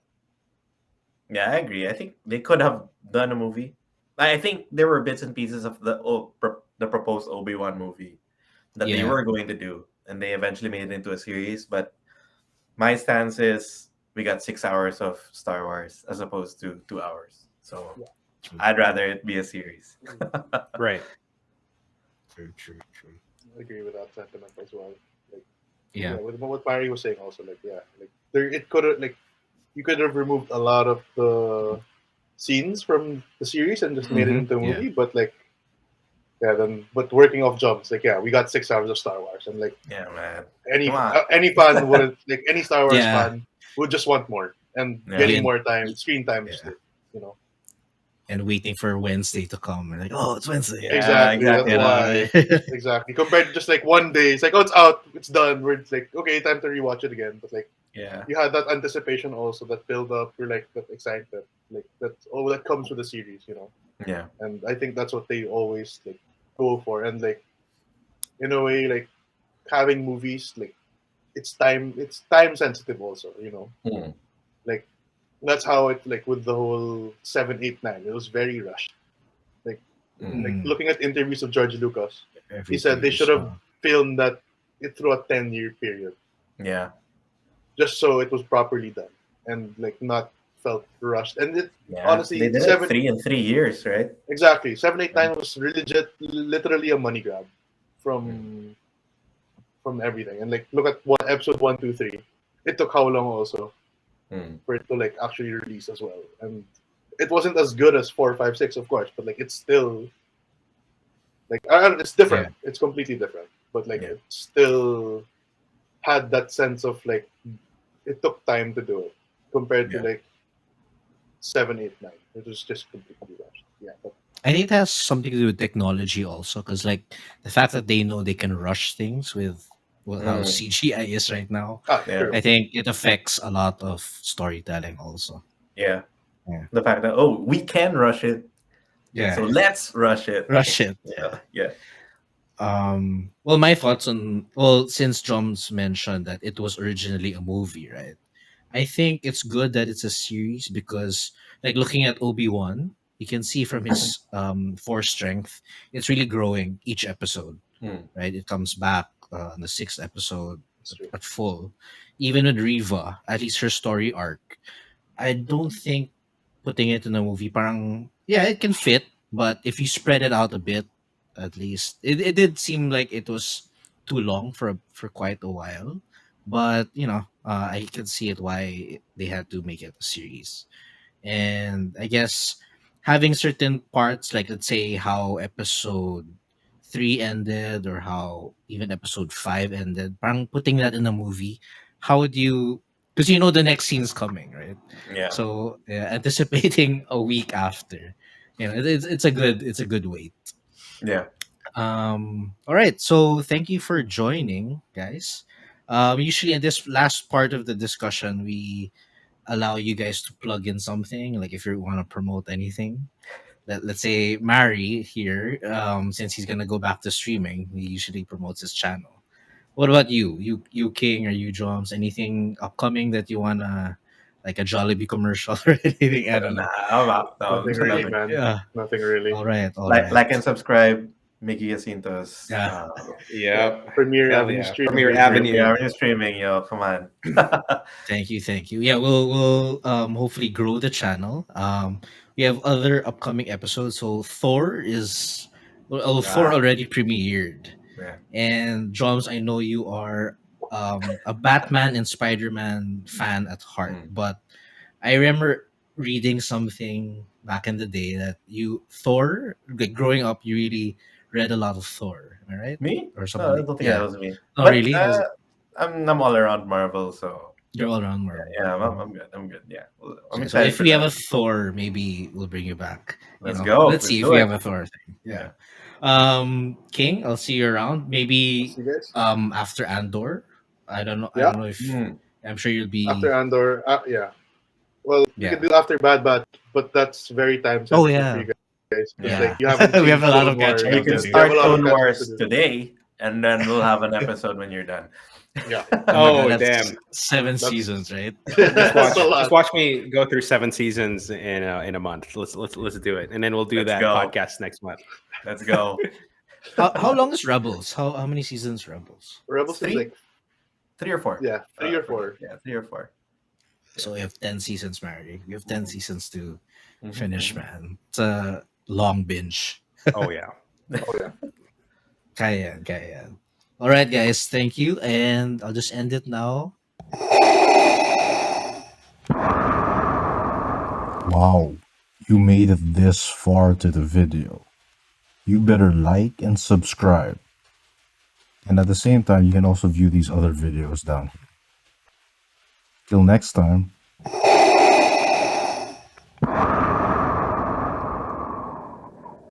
Yeah, I agree. I think they could have done a movie. I think there were bits and pieces of the proposed Obi-Wan movie that they Yeah. were going to do, and they eventually made it into a series. But my stance is we got 6 hours of Star Wars as opposed to 2 hours. So True. I'd rather it be a series. Right. True. I agree with that sentiment as well. Like Yeah. with what Mari was saying also, like there it could have like you could have removed a lot of the scenes from the series and just made it into a Yeah. movie, but like then but working off jumps, like we got 6 hours of Star Wars and like Yeah, man. any Come on. any fan wouldn't like any Star Wars Yeah. fan would just want more and Yeah. getting And more time, screen time just yeah. you know. And waiting for Wednesday to come. And like, oh, it's Wednesday. Yeah, Exactly. That's exactly. You why. know? Exactly. Compared to just like one day, it's like, oh, it's out, it's done. We're it's like, okay, time to rewatch it again. But like, Yeah. you had that anticipation also, that build up, you're like that excitement, like that comes with the series. Yeah. And I think that's what they always like go for. And like, in a way, like having movies, like it's time sensitive also. Mm. Like that's how it like with the whole 7, 8, 9, it was very rushed. Like Mm. looking at interviews of George Lucas, Every he said they years, should have filmed that it through a 10-year period, Yeah. just so it was properly done and like not felt rushed. And it Yeah. honestly, They did it 3 in 3 years, right? exactly 7, 8, 9 was literally a money grab from everything. And like look at what episode 1, 2, 3. It took how long also Mm. for it to like actually release as well. And it wasn't as good as 4, 5, 6, of course, but like it's still like it's different. It's completely different, but like Yeah. it still had that sense of like it took time to do it compared to Yeah. like 7, 8, 9. It was just completely rushed. Yeah, but I think it has something to do with technology also, because like the fact that they know they can rush things with how Mm. CGI is right now, Yeah. true. I think it affects a lot of storytelling also. Yeah. Yeah. The fact that we can rush it, Yeah. so let's rush it. Rush it. Yeah. Yeah. Well, my thoughts on, well, since Joms mentioned that it was originally a movie, right? I think it's good that it's a series because, like, looking at Obi-Wan, you can see from his force strength, it's really growing each episode, Mm. right? It comes back in the sixth episode It's true. at full. Even with Riva, at least her story arc, I don't think putting it in a movie, parang, yeah, it can fit, but if you spread it out a bit, at least, it did seem like it was too long for quite a while. But I can see it why they had to make it a series. And I guess having certain parts, like let's say how episode 3 ended or how even episode 5 ended, parang putting that in a movie, how would you because you know the next scene's coming, right? Yeah. So yeah, anticipating a week after, it's a good wait. Yeah. All right, so thank you for joining, guys. Usually in this last part of the discussion, we allow you guys to plug in something, like if you want to promote anything. Let's say Mari here, since he's gonna go back to streaming, he usually promotes his channel. What about you? You King or you Joms? Anything upcoming that you wanna, like a Jollibee commercial or anything? I don't Nah, know. I'm out. No, Nothing really, nothing. man. Yeah. Nothing really. All right. All right. Like and subscribe. Mickey Jacinto's Yeah. Yeah. Yep. Premiere Hell Avenue yeah. streaming. Premier Baby. Avenue. We're streaming, yo. Come on. Thank you. Thank you. Yeah. We'll hopefully grow the channel. We have other upcoming episodes. So Thor Ah, already premiered. yeah. And Joms, I know you are a Batman and Spider-Man fan at heart, Mm. but I remember reading something back in the day that Thor, like growing up, you really read a lot of Thor. Am I right? Me? Or No, I somebody? don't think that Yeah. was me. Oh, But really? Was I'm all around Marvel, so you're all around Marvel? yeah, I'm good. I'm good. Yeah, well, I'm Okay, so excited if for we have that. a Thor, maybe we'll bring you back. Let's go. Let's Let's see if do we it. have a Thor thing. Yeah. Yeah. King, I'll see you around. Maybe See you guys. after Andor. I don't know. I Yeah. don't know if Mm. I'm sure you'll After be. Andor, yeah. Well, we Yeah. can do after Bad Batch, but that's very time Oh sensitive for yeah. you guys because Yeah. like you haven't We have seen a lot Clone of catching Or you up Wars to can yet. do. We have a start lot of Clone catching up to Wars do. today, and then we'll have an episode when you're done. Yeah. Oh my god, Oh that's damn. 7 That's seasons, right? Just watch that's a lot. just watch me go through 7 seasons in a month. Let's do it. And then we'll do Let's that go. podcast next month. Let's go. How long is Rebels? How many seasons Rebels? Rebels is Three? like 3 or 4. 3 or 4. Yeah, 3 or 4. So we have 10 seasons, Mary. We have 10 Mhm. seasons to Mhm, finish, mhm. man. It's a long binge. Oh yeah. Oh yeah. Kaya, yan, kaya. Yan. All right, guys. Thank you. And I'll just end it now. Wow, you made it this far to the video. You better like and subscribe. And at the same time, you can also view these other videos down here. Till next time,